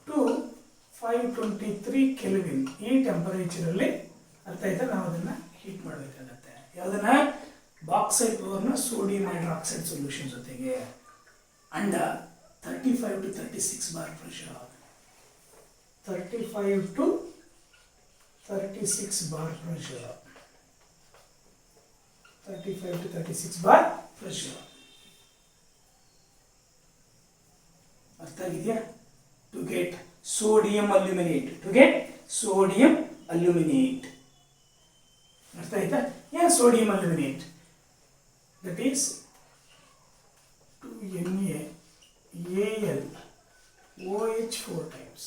to 523 kelvin ಈ ಟೆಂಪರೇಚರಲ್ಲಿ ಅರ್ಥ ಆಯ್ತಾ ನಾವು ಅದನ್ನು ಹೀಟ್ ಮಾಡಬೇಕಾಗತ್ತೆ. ಯಾವುದನ್ನ ಬಾಕ್ಸೈಟ್ ಫ್ಲೋರ್ನ ಸೋಡಿಯಂ ಹೈಡ್ರಾಕ್ಸೈಡ್ ಸೊಲ್ಯೂಷನ್ ಜೊತೆಗೆ under 35 to 36 bar pressure. 35 to 36 bar pressure. 35 to 36 bar pressure. ಅರ್ಥ ಆಗಿದೆಯಾ? To get sodium aluminate. To get sodium aluminate. ಅರ್ಥ ಆಯ್ತಾ? Yeah sodium aluminate that is 2NaAl OH 4 times.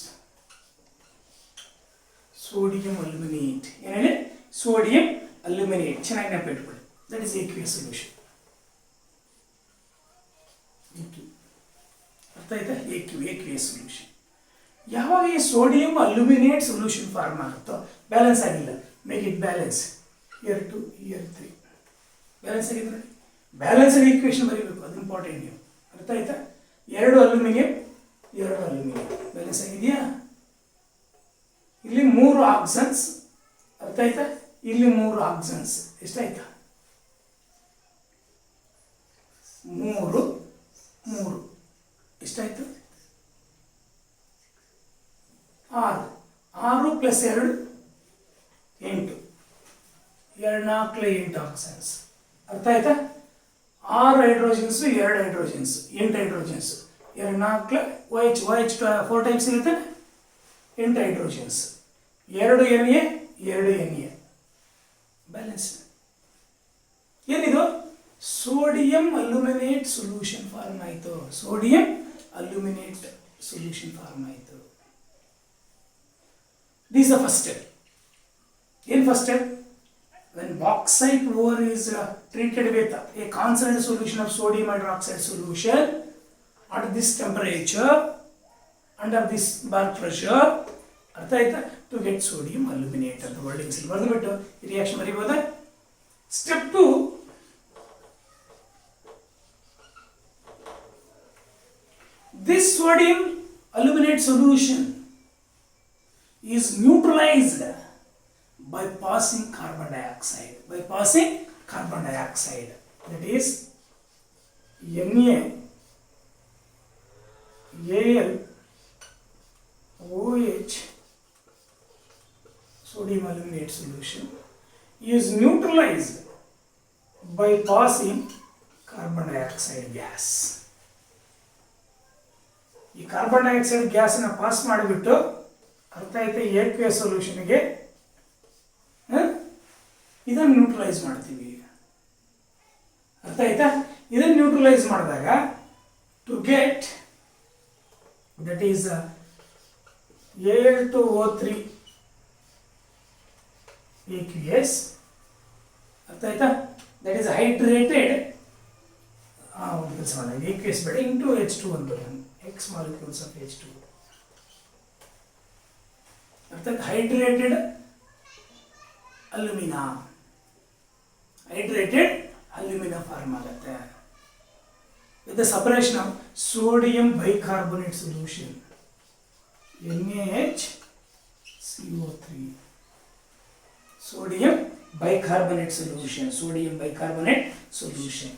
Sodium aluminate. ಏನು ಹೇಳಿ? Sodium aluminate. ಚೆನ್ನಾಗಿ ನೆನಪಿಟ್ಕೊಳ್ಳಿ. That is aqueous solution. ಅರ್ಥ ಆಯ್ತಾ? aqueous solution. ಯಾವಾಗ ಈ ಸೋಡಿಯಂ ಅಲ್ಯೂಮಿನೇಟ್ ಸೊಲ್ಯೂಷನ್ ಫಾರ್ಮ್ ಆಗುತ್ತೋ ಬ್ಯಾಲೆನ್ಸ್ ಆಗಿಲ್ಲ. Make it balance. Year 2 year 3 balance ಆಗಿದೆ ನೋಡಿ. ಬ್ಯಾಲೆನ್ಸ್ ಆಗಿ ಈಕ್ವೇಷನ್ ಬರೀಬೇಕು. ಅದು ಇಂಪಾರ್ಟೆಂಟ್. ನೀವು ಅರ್ಥ ಆಯ್ತಾ? 2 ಅಲ್ಯೂಮಿನಿಯಂ ಬ್ಯಾಲೆನ್ಸ್ ಆಗಿದೆಯಾ? ಇಲ್ಲಿ 3 ಆಕ್ಸನ್ಸ್. ಅರ್ಥ ಆಯ್ತಾ? ಇಲ್ಲಿ 3 ಆಕ್ಸನ್ಸ್. ಎಷ್ಟಾಯ್ತಾ? 3 ಎಷ್ಟಾಯ್ತು? 6 ಪ್ಲಸ್ 2 8. 2 4 8 ಆಕ್ಸನ್ಸ್. ಅರ್ಥ ಆಯ್ತಾ? 6 hydrogens 2 hydrogens 8 hydrogens. 2 4 OH 4 times ಇರುತ್ತೆ. 8 ಹೈಡ್ರೋಜನ್ಸ್. 2 Na balance. ಏನಿದು? ಸೋಡಿಯಂ ಅಲ್ಯೂಮಿನೇಟ್ ಸೊಲ್ಯೂಷನ್ ಫಾರ್ಮ್ ಆಯಿತು. ಸೋಡಿಯಂ ಅಲ್ಯೂಮಿನೇಟ್ ಸೊಲ್ಯೂಷನ್ ಫಾರ್ಮ್ ಆಯಿತು. This the first step. ಏನು first step? When bauxite ore is treated with a concentrated solution of sodium hydroxide solution at this temperature, under this bar pressure, ಅರ್ಥ ಆಯ್ತಾ? To get sodium aluminate ಅಂತ wordings ಇಲ್ಲಿ ಬರೆದುಬಿಟ್ಟು ಈ reaction ಬರೀಬೋದಾ? Step 2, this sodium aluminate solution is neutralized by passing carbon dioxide. That is NaAl OH sodium aluminate solution is neutralized by passing carbon dioxide gas. ಈ carbon dioxide ಗ್ಯಾಸನ್ನು pass ಮಾಡಿಬಿಟ್ಟು ಅರ್ಥ ಆಯ್ತಾ? aqueous ಸೊಲ್ಯೂಷನ್ಗೆ ಇದನ್ನು ನ್ಯೂಟ್ರಲೈಸ್ ಮಾಡ್ತೀವಿ. ಅರ್ಥ ಆಯ್ತಾ? ಇದನ್ನು ನ್ಯೂಟ್ರಲೈಸ್ ಮಾಡಿದಾಗ to get that is Al2O3 aqueous. ಅರ್ಥ ಆಯ್ತಾ? That is hydrated. ಒಂದು ಕೆಲಸ ಮಾಡೋಣ. aqueous ಬೇಡ, ಇಂಟು H2 ಒಂದು X molecules of H2. ಅರ್ಥ ಆಯ್ತಾ? ಹೈಡ್ರೇಟೆಡ್ ಅಲ್ಯೂಮಿನಾ ಫಾರ್ಮ್ ಆಗುತ್ತೆ with the separation of sodium bicarbonate solution NaHCO3. Sodium bicarbonate solution.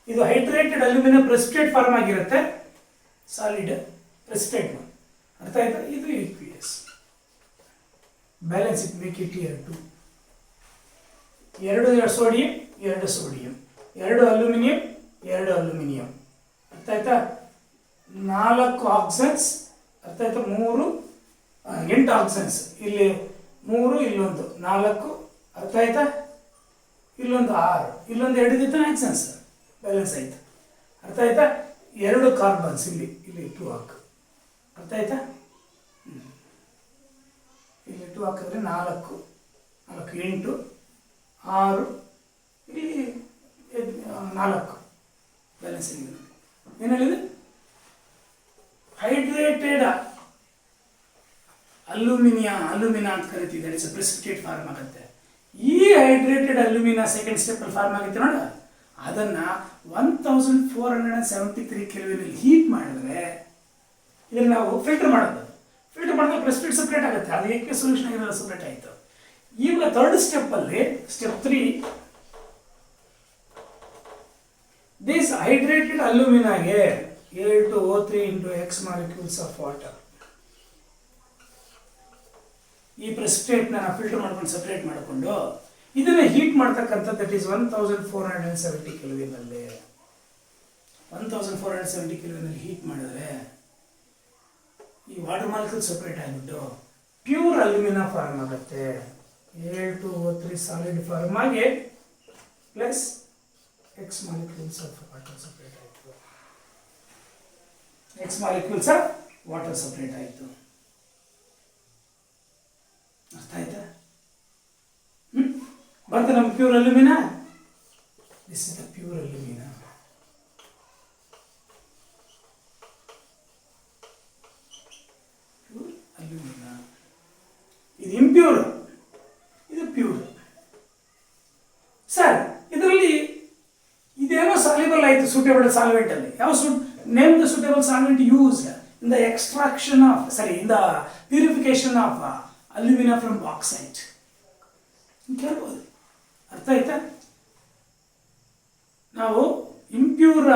ಇದು ಹೈಡ್ರೇಟೆಡ್ ಅಲ್ಯೂಮಿನಿಯಂ ಪ್ರೆಸಿಪಿಟೇಟ್ ಫಾರ್ಮ್ ಆಗಿರುತ್ತೆ. Solid precipitate. ಅರ್ಥ ಆಯ್ತಾ? ಇದು aqueous. Balance it make it year 2. 2 sodium 2 aluminium. ಅರ್ಥ ಆಯ್ತಾ? 4 ಆಕ್ಸನ್ಸ್. ಅರ್ಥ ಆಯ್ತಾ? 8 ಆಕ್ಸನ್ಸ್. ಇಲ್ಲಿ 3, ಇಲ್ಲೊಂದು 4. ಅರ್ಥ ಆಯ್ತಾ? ಇಲ್ಲೊಂದು 6, ಇಲ್ಲೊಂದು 2 ಇತ್ತು ಆಕ್ಸನ್ಸ್. ಬ್ಯಾಲೆನ್ಸ್ ಆಯ್ತು. ಅರ್ಥ ಆಯ್ತಾ? 2 ಕಾರ್ಬನ್ಸ್ ಇಲ್ಲಿ 2 ಹಾಕು. ಅರ್ಥ ಆಯ್ತಾ? ಇಲ್ಲಿ 2 ಹಾಕಿದ್ರೆ 4 8 6 ಇಲ್ಲಿ 4 ಬ್ಯಾಲೆನ್ಸ್ ಆಗಿದೆ. ಏನು ಹೇಳಿದೆ? ಹೈಡ್ರೇಟೆಡ್ ಅಲ್ಯೂಮಿನಿಯಾ ಅಂತ ಕರಿತೀವಿ. ಇಟ್ಸ್ ಪ್ರೆಸಿಪಿಟೇಟ್ ಫಾರ್ಮ್ ಆಗುತ್ತೆ. ಈ ಹೈಡ್ರೇಟೆಡ್ ಅಲ್ಯೂಮಿನಿಯಾ ಸೆಕೆಂಡ್ ಸ್ಟೆಪ್ ಅಲ್ಲಿ ಫಾರ್ಮ್ ಆಗುತ್ತೆ ನೋಡ. ಅದನ್ನು 1473 ಕೆಲ್ವಿನಲ್ಲಿ ಹೀಟ್ ಮಾಡಿದ್ರೆ ಇದನ್ನು ನಾವು ಫಿಲ್ಟರ್ ಮಾಡೋದು. ಫಿಲ್ಟರ್ ಮಾಡಿದ್ರೆ ಪ್ರೆಸಿಪಿಟೇಟ್ ಸಪ್ರೇಟ್ ಆಗುತ್ತೆ, ಅದು ಏಕೆ ಸೊಲ್ಯೂಷನ್ ಆಗಿರೋದು ಸಪ್ರೇಟ್ ಆಯಿತು. ಈಗ ಥರ್ಡ್ ಸ್ಟೆಪ್ಪಲ್ಲಿ ಸ್ಟೆಪ್ 3, ದಿಸ್ ಹೈಡ್ರೇಟೆಡ್ ಅಲ್ಯೂಮಿನಾಗೆ Al2O3 into X molecules of water. ಈ ಪ್ರೆಸಿಪಿಟೇಟ್ನ ಫಿಲ್ಟರ್ ಮಾಡ್ಕೊಂಡು ಸಪ್ರೇಟ್ ಮಾಡಿಕೊಂಡು ಇದನ್ನು ಹೀಟ್ ಮಾಡ್ತಕ್ಕಂಥದ್ದು ದಟ್ ಈಸ್ 1470 ಕೆಲ್ವಿನಲ್ಲಿ. 1470 ಕೆಲ್ವಿನಲ್ಲಿ ಹೀಟ್ ಮಾಡಿದ್ರೆ ಈ ವಾಟರ್ ಮಾಲಿಕ್ಯೂಲ್ ಸಪ್ರೇಟ್ ಆಗಿಬಿಟ್ಟು ಪ್ಯೂರ್ ಅಲ್ಯೂಮಿನಾ ಫಾರ್ಮ್ ಆಗುತ್ತೆ. Al2O3 ಸಾಲಿಡ್ ಫಾರ್ಮ್ ಆಗಿ plus X molecules of water separate ಆಯಿತು. X molecules of water separate ಆಯಿತು. ಅರ್ಥ ಆಯ್ತಾ? ಬಂತ ನಮ್ಗೆ pure alumina. This is the pure alumina. Pure alumina. ಇದು ಇಂಪ್ಯೂರ್, ಇದು ಪ್ಯೂರ್. ಸರ್ ಇದರಲ್ಲಿ ಇದೇನೋ ಸಾಲ್ಯುಬಲ್ ಆಯಿತು ಸೂಟೇಬಲ್ ಸಾಲ್ವೆಂಟ್ ಅಲ್ಲಿ. ಯಾವ name the suitable solvent used in the extraction of in the purification of alumina from bauxite ಕೇಳ್ಬೋದು. ಅರ್ಥ ಆಯ್ತಾ? ನಾವು ಇಂಪ್ಯೂರ್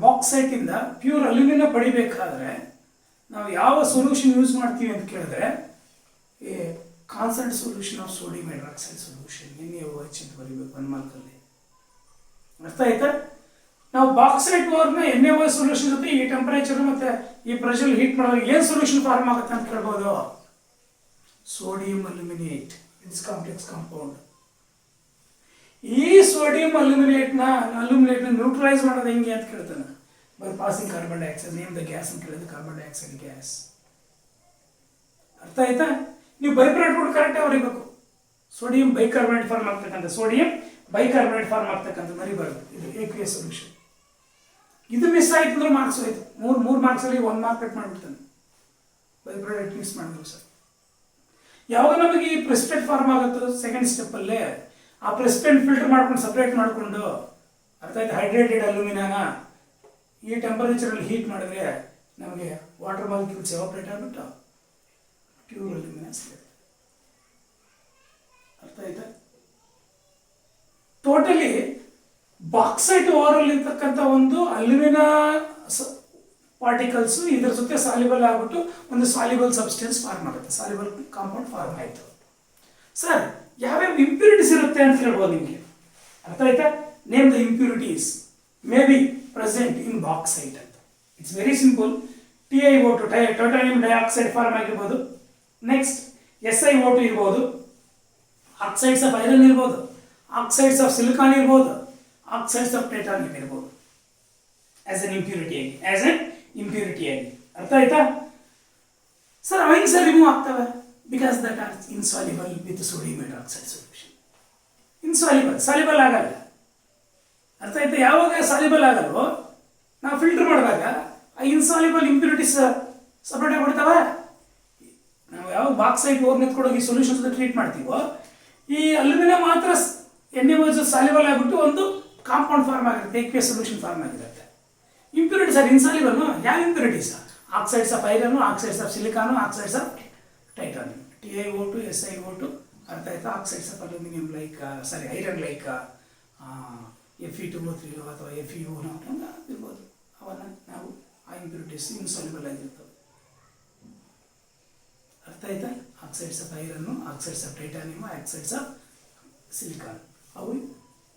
ಬಾಕ್ಸೈಟ್ ಇಂದ ಪ್ಯೂರ್ ಅಲ್ಯೂಮಿನಾ ಪಡಿಬೇಕಾದ್ರೆ ನಾವು ಯಾವ ಸೊಲ್ಯೂಷನ್ ಯೂಸ್ ಮಾಡ್ತೀವಿ ಅಂತ ಕೇಳಿದ್ರೆ concentrate solution of sodium hydroxide solution NaOH ಅಂತ ಬರೀಬೇಕು 1 ಮಾರ್ಕಲ್ಲಿ. ಅರ್ಥ ಆಯ್ತಾ? ನಾವು ಬಾಕ್ಸೈಟ್ ಓರ್ನ NaOH ಸೊಲ್ಯೂಷನ್ ಜೊತೆ ಈ ಟೆಂಪರೇಚರ್ ಮತ್ತೆ ಈ ಪ್ರೆಷರ್ ಹೀಟ್ ಮಾಡಿದಾಗ ಏನು ಸೊಲ್ಯೂಷನ್ ಫಾರ್ಮ್ ಆಗುತ್ತೆ ಅಂತ ಕೇಳ್ಬೋದು. Sodium aluminate, it's complex compound. ಈ ಸೋಡಿಯಂ ಅಲ್ಯೂಮಿನೇಟ್ನ ನ್ಯೂಟ್ರಲೈಸ್ ಮಾಡೋದು ಹೆಂಗೆ ಅಂತ ಕೇಳ್ತಾನೆ. By passing carbon dioxide. Name the gas ಅಂತ ಕೇಳಿದ್ರೆ ಕಾರ್ಬನ್ ಡೈಆಕ್ಸೈಡ್ ಗ್ಯಾಸ್. ಅರ್ಥ ಆಯ್ತಾ? ನೀವು ಬೈಪ್ರಾಡಕ್ಟ್ ಕೂಡ ಕರೆಕ್ಟಾಗಿ ಬರೀಬೇಕು. ಸೋಡಿಯಂ ಬೈಕಾರ್ಬನೇಟ್ ಫಾರ್ಮ್ ಆಗ್ತಕ್ಕಂಥ ಸೋಡಿಯಂ ಬೈಕಾರ್ಬನೇಟ್ ಫಾರ್ಮ್ ಆಗ್ತಕ್ಕಂಥ ಮರಿಬಾರ್ದು. ಇದು AQA ಸೊಲ್ಯೂಷನ್. ಇದು ಮಿಸ್ ಆಯ್ತು ಅಂದ್ರೆ ಮಾರ್ಕ್ಸ್ ಹೋಯ್ತು. ಮೂರು ಮಾರ್ಕ್ಸಲ್ಲಿ 1 ಮಾರ್ಕ್ ಕಟ್ ಮಾಡಿಬಿಡ್ತಾನೆ. ಬೈಪ್ರಾಡಕ್ಟ್ ಮಿಸ್ ಮಾಡಿದ್ರು ಸರ್. ಯಾವಾಗ ನಮಗೆ ಈ ಪ್ರೆಸಿಪಿಟೇಟ್ ಫಾರ್ಮ್ ಆಗುತ್ತೋ ಸೆಕೆಂಡ್ ಸ್ಟೆಪ್ಪಲ್ಲೇ ಆ ಪ್ರೆಸಿಪಿಟೇಟ್ ಫಿಲ್ಟರ್ ಮಾಡ್ಕೊಂಡು ಸಪ್ರೇಟ್ ಮಾಡಿಕೊಂಡು, ಅರ್ಥ ಆಯ್ತು, ಹೈಡ್ರೇಟೆಡ್ ಅಲ್ಯೂಮಿನಾನ ಈ ಟೆಂಪರೇಚರಲ್ಲಿ ಹೀಟ್ ಮಾಡಿದ್ರೆ ನಮಗೆ ವಾಟರ್ ಮಾಲಿಕ್ಯೂಲ್ಸ್ ಎವಾಪರೇಟ್ ಆಗಿಬಿಟ್ಟು ಪ್ಯೂರ್ ಅಲ್ಯೂಮಿನಾ ಸಿಗುತ್ತೆ. ಅರ್ಥ ಆಯ್ತಾ? ಟೋಟಲಿ ಬಾಕ್ಸೈಟ್ ಓವರಲ್ಲಿ ಇರ್ತಕ್ಕಂಥ ಒಂದು ಅಲ್ಯೂಮಿನಾ ಪಾರ್ಟಿಕಲ್ಸ್ ಇದರ ಜೊತೆ ಸಾಲ್ಯುಬಲ್ ಆಗ್ಬಿಟ್ಟು ಒಂದು ಸಾಲ್ಯುಬಲ್ ಸಬ್ಸ್ಟೆನ್ಸ್ ಫಾರ್ಮ್ ಆಗುತ್ತೆ. ಸಾಲ್ಯುಬಲ್ ಕಾಂಪೌಂಡ್ ಫಾರ್ಮ್ ಆಯಿತು. ಸರ್ ಯಾವ್ಯಾವ ಇಂಪ್ಯೂರಿಟೀಸ್ ಇರುತ್ತೆ ಅಂತ ಹೇಳ್ಬೋದು ನಿಮಗೆ. ಅರ್ಥ ಆಯ್ತಾ? Name the impurities may be present in bauxite ಅಂತ. It's very simple. TiO2 titanium dioxide form ಆಗಿರ್ಬೋದು. ನೆಕ್ಸ್ಟ್ SiO2 ಇರ್ಬೋದು. ಆಕ್ಸೈಡ್ಸ್ ಆಫ್ ಐರನ್ ಇರ್ಬೋದು. ಆಕ್ಸೈಡ್ಸ್ ಆಫ್ ಸಿಲಿಕಾನ್ ಇರ್ಬೋದು. ಆಕ್ಸೈಡ್ಸ್ ಆಫ್ ಟೈಟಾನಿಯಂ ಇರ್ಬೋದು. ಆಸ್ ಎನ್ ಇಂಪ್ಯೂರಿಟಿ ಆಗಿ. ಅರ್ಥ ಆಯ್ತಾ? ಸರ್ ಅವೆಂಗೆ ಸರ್ ರಿಮೂವ್ ಆಗ್ತವೆ? Because that are insoluble with sodium hydroxide solution. Soluble ಆಗಲ್ಲ. ಅರ್ಥ ಆಯ್ತಾ? ಯಾವಾಗ ಸಾಲ್ಯುಬಲ್ ಆಗಲ್ವೋ ನಾವು ಫಿಲ್ಟರ್ ಮಾಡಿದಾಗ ಆ ಇನ್ಸಾಲ್ಯುಬಲ್ ಇಂಪ್ಯೂರಿಟೀಸ್ ಸಪ್ರೇಟ್ ಆಗಿಬಿಡ್ತಾವೆ. ನಾವು ಯಾವ ಬಾಕ್ಸೈಟ್ ಓರ್ ನೆತ್ಕೊಡೋಗಿ ಸೊಲ್ಯೂಷನ್ಸ್ ಟ್ರೀಟ್ ಮಾಡ್ತೀವೋ ಈ ಅಲ್ಯೂಮಿನಾ ಮಾತ್ರ NaOH ಸಾಲ್ಯುಬಲ್ ಆಗಿಬಿಟ್ಟು ಒಂದು ಕಾಂಪೌಂಡ್ ಫಾರ್ಮ್ ಆಗಿರುತ್ತೆ. AQA ಸೊಲ್ಯೂಷನ್ ಫಾರ್ಮ್ ಆಗಿರುತ್ತೆ. Impurities are insoluble. ಯಾವ impurities? Oxides of iron, oxides of silicon, oxides of titanium. TiO2 SiO2 ಅರ್ಥ ಆಯ್ತಾ? Oxides of aluminium like iron like Fe2O3 ಅಥವಾ FeO ಇರ್ಬೋದು. ಅವನ್ನು ನಾವು ಆ ಇಂಪ್ಯೂರಿಟೀಸ್ ಇನ್ಸಾಲ್ಯುಬಲ್ ಆಗಿರ್ತವೆ. ಅರ್ಥ ಆಯ್ತಾ? Oxides of iron, oxides of titanium, oxides of silicon ಅವು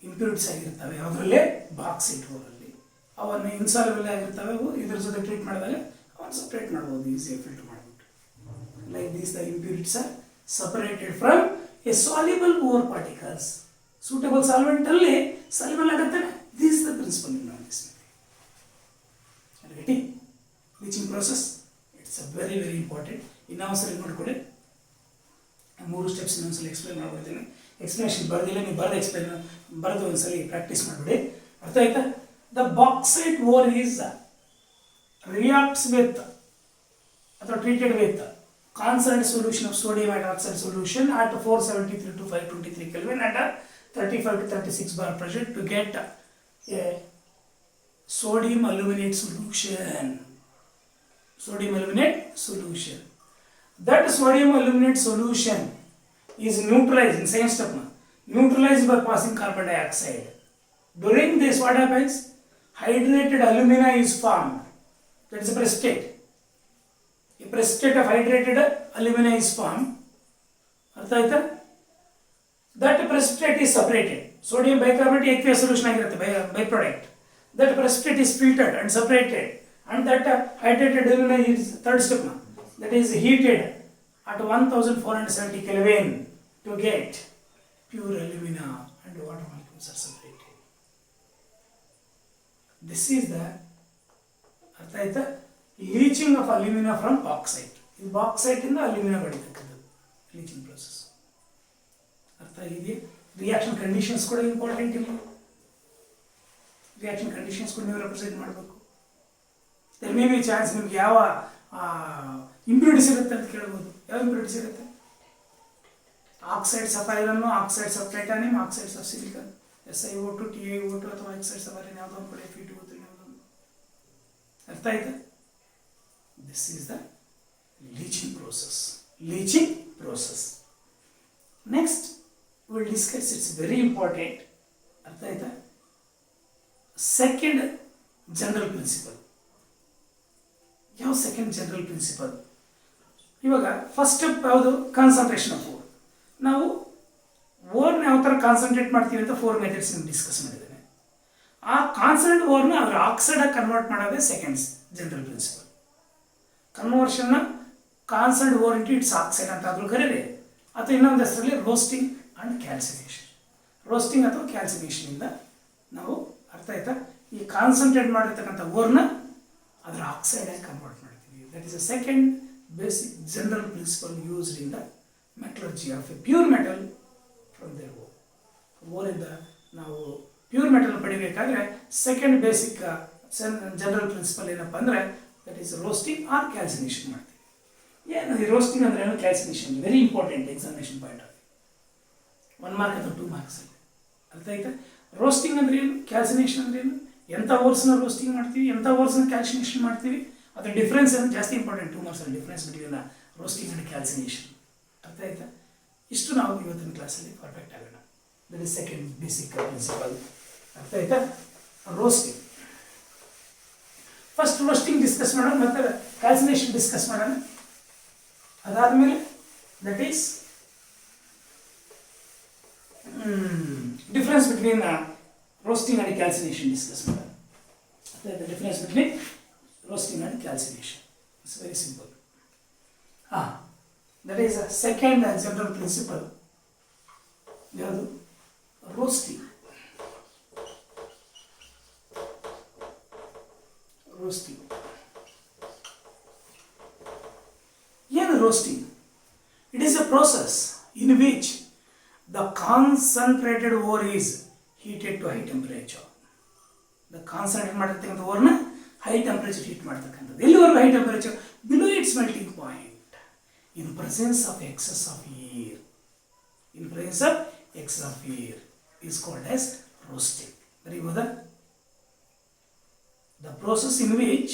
ಇಂಪ್ಯೂರಿಟೀಸ್ ಆಗಿರ್ತವೆ. ಅದರಲ್ಲೇ ಬಾಕ್ಸೈಟ್ ಓರಲ್ಲಿ ಅವನ್ನು ಇನ್ಸಾಲ್ಯುಬಲ್ ಆಗಿರ್ತವೆ. ಅವು ಇದ್ರ ಜೊತೆ ಟ್ರೀಟ್ ಮಾಡಿದಾಗ ಅವನ್ನು ಸಪ್ರೇಟ್ ಮಾಡ್ಬೋದು ಈಸಿಯಾಗಿ ಫಿಲ್ಟರ್ ಮಾಡಿಬಿಟ್ಟು. Like these the impurities are separated from a soluble over particles. Suitable solvent ಅಲ್ಲಿ ಸಾಲ್ಯುಬಲ್ ಆಗುತ್ತೆ. This is the principle in this method. Bleaching process it's a very important. ಇನ್ನೊಂದ್ಸರಿ ನೋಡ್ಕೊಳ್ಳಿ. 3 ಸ್ಟೆಪ್ಸ್ ಇನ್ನೊಂದ್ಸಲ ಎಕ್ಸ್ಪ್ಲೈನ್ ಮಾಡ್ಬಿಡ್ತೀನಿ. Explanation ಬರೆದಿಲ್ಲ, ನೀವು ಬರೆದು ಒಂದ್ಸಲಿ ಪ್ರಾಕ್ಟೀಸ್ ಮಾಡಿಬಿಡಿ. ಅರ್ಥ ಆಯ್ತಾ? The bauxite ore is reacts with ಅಥವಾ treated with concentrate solution of sodium hydroxide solution at 473 to 523 Kelvin at a 35 to 36 bar pressure to get a sodium aluminate solution. Sodium aluminate solution. That sodium aluminate solution is neutralized in same step now. Neutralized by passing carbon dioxide. During this, what happens? Hydrated alumina is formed. That is a precipitate. A precipitate of hydrated alumina is formed. That precipitate is separated. Sodium bicarbonate aqueous solution byproduct. That precipitate is filtered and separated, and that hydrated alumina is third step now. That is heated at 1470 Kelvin to get pure alumina, and water molecules are separated. This is the leaching of alumina from bauxite. This bauxite in the alumina leaching process. Reaction conditions ಕೂಡ important ಇಲ್ಲಿ. Reaction conditions ಕೂಡ ನೀವು represent ಮಾಡಬೇಕು. There may be a chance ನಿಮಗೆ ಯಾವ impurities ಇರುತ್ತೆ ಅಂತ ಕೇಳಬಹುದು. ಯಾವ impurities ಇರುತ್ತೆ? Oxides of iron, oxides of titanium, oxides of silicon, SiO2, TiO2 ಅಥವಾ oxides of iron ಯಾವುದೋ ಒಂದು Fe2O3 ಯಾವುದೋ ಒಂದು. ಅರ್ಥ ಆಯ್ತಾ? This is the leaching process. Leaching process. Next, we will discuss, it's very important. ಅರ್ಥ ಆಯ್ತಾ? Second general principle. ಯಾವ ಸೆಕೆಂಡ್ ಜನರಲ್ ಪ್ರಿನ್ಸಿಪಲ್? ಇವಾಗ ಫಸ್ಟ್ ಸ್ಟೆಪ್ ಯಾವುದು? Concentration of or. ನಾವು ಓರ್ನ ಯಾವ ಥರ ಕಾನ್ಸಂಟ್ರೇಟ್ ಮಾಡ್ತೀವಿ ಅಂತ 4 ಮೆಥಡ್ಸ್ ಡಿಸ್ಕಸ್ ಮಾಡಿದ್ದೇನೆ. ಆ ಕಾನ್ಸಂಟ್ರೇಟ್ ಓರ್ನ ಅದರ ಆಕ್ಸೈಡಾಗಿ ಕನ್ವರ್ಟ್ ಮಾಡೋದೇ ಸೆಕೆಂಡ್ ಜನರಲ್ ಪ್ರಿನ್ಸಿಪಲ್. ಕನ್ವರ್ಷನ್ನ concentrate ore into its oxide ಅಂತ ಆದರೂ ಕರೀರಿ, ಅಥವಾ ಇನ್ನೊಂದು ಹೆಸರಲ್ಲಿ ರೋಸ್ಟಿಂಗ್ ಆ್ಯಂಡ್ ಕ್ಯಾಲ್ಸಿನೇಷನ್. ರೋಸ್ಟಿಂಗ್ ಅಥವಾ ಕ್ಯಾಲ್ಸಿನೇಷನಿಂದ ನಾವು, ಅರ್ಥ ಆಯ್ತಾ, ಈ ಕಾನ್ಸಂಟ್ರೇಟ್ ಮಾಡಿರ್ತಕ್ಕಂಥ ಓರ್ನ ಅದರ ಆಕ್ಸೈಡಾಗಿ ಕನ್ವರ್ಟ್ ಮಾಡ್ತೀವಿ. That is a second basic general principle used in the metallurgy of a pure metal from their ore. ಓರಿಂದ ನಾವು ಪ್ಯೂರ್ ಮೆಟಲ್ ಪಡಿಬೇಕಾದ್ರೆ ಸೆಕೆಂಡ್ ಬೇಸಿಕ್ ಜನರಲ್ ಪ್ರಿನ್ಸಿಪಲ್ ಏನಪ್ಪ ಅಂದರೆ that is roasting or calcination ಮಾಡ್ತೀವಿ. ಏನು ಈ ರೋಸ್ಟಿಂಗ್ ಅಂದರೆ ಏನು, calcination very important examination point of 1 mark ಅಥವಾ 2 ಮಾರ್ಕ್ಸ್ ಅಲ್ಲಿ. ಅರ್ಥ ಆಯ್ತಾ? ರೋಸ್ಟಿಂಗ್ ಅಂದ್ರೆ ಏನು, ಕ್ಯಾಲ್ಸಿನೇಷನ್ ಅಂದ್ರೆ ಏನು, ಎಂಥ ಓರ್ಸ್ನ ರೋಸ್ಟಿಂಗ್ ಮಾಡ್ತೀವಿ, ಎಂಥ ಓರ್ಸ್ನ ಕ್ಯಾಲ್ಸಿನೇಷನ್ ಮಾಡ್ತೀವಿ, ಅದರ ಡಿಫ್ರೆನ್ಸ್ ಏನು ಜಾಸ್ತಿ ಇಂಪಾರ್ಟೆಂಟ್. 2 ಮಾರ್ಕ್ಸ್ ಅಲ್ಲಿ difference between roasting and calcination. ಅರ್ಥ ಆಯ್ತಾ? ಇಷ್ಟು ನಾವು ಇವತ್ತಿನ ಕ್ಲಾಸಲ್ಲಿ ಪರ್ಫೆಕ್ಟ್ ಆಗೋಣ. That is second basic principal. ಅರ್ಥ ಆಯ್ತಾ? ರೋಸ್ಟಿಂಗ್ ಫಸ್ಟ್ ರೋಸ್ಟಿಂಗ್ ಡಿಸ್ಕಸ್ ಮಾಡೋಣ, ಮತ್ತೆ ಕ್ಯಾಲ್ಸಿನೇಷನ್ ಡಿಸ್ಕಸ್ ಮಾಡೋಣ. ಅದಾದಮೇಲೆ that is difference between roasting and calcination discuss ಮಾಡೋಣ. The difference between roasting and calcination. It's very simple. That is a second general principle. ಯಾವುದು? roasting. Roasting. ಏನು roasting? It is a process in which the concentrated ore is heated to high temperature. The concentrated ಮಾಡಿರ್ತಕ್ಕಂಥ ಓರ್ನ high temperature heat ಮಾಡ್ತಕ್ಕಂಥದ್ದು. ಎಲ್ಲಿವರೆಗೂ high temperature? Below its melting point. In presence of excess of air. In presence of excess of air is called as roasting. ಬರೀಬಹುದಾ? The process in which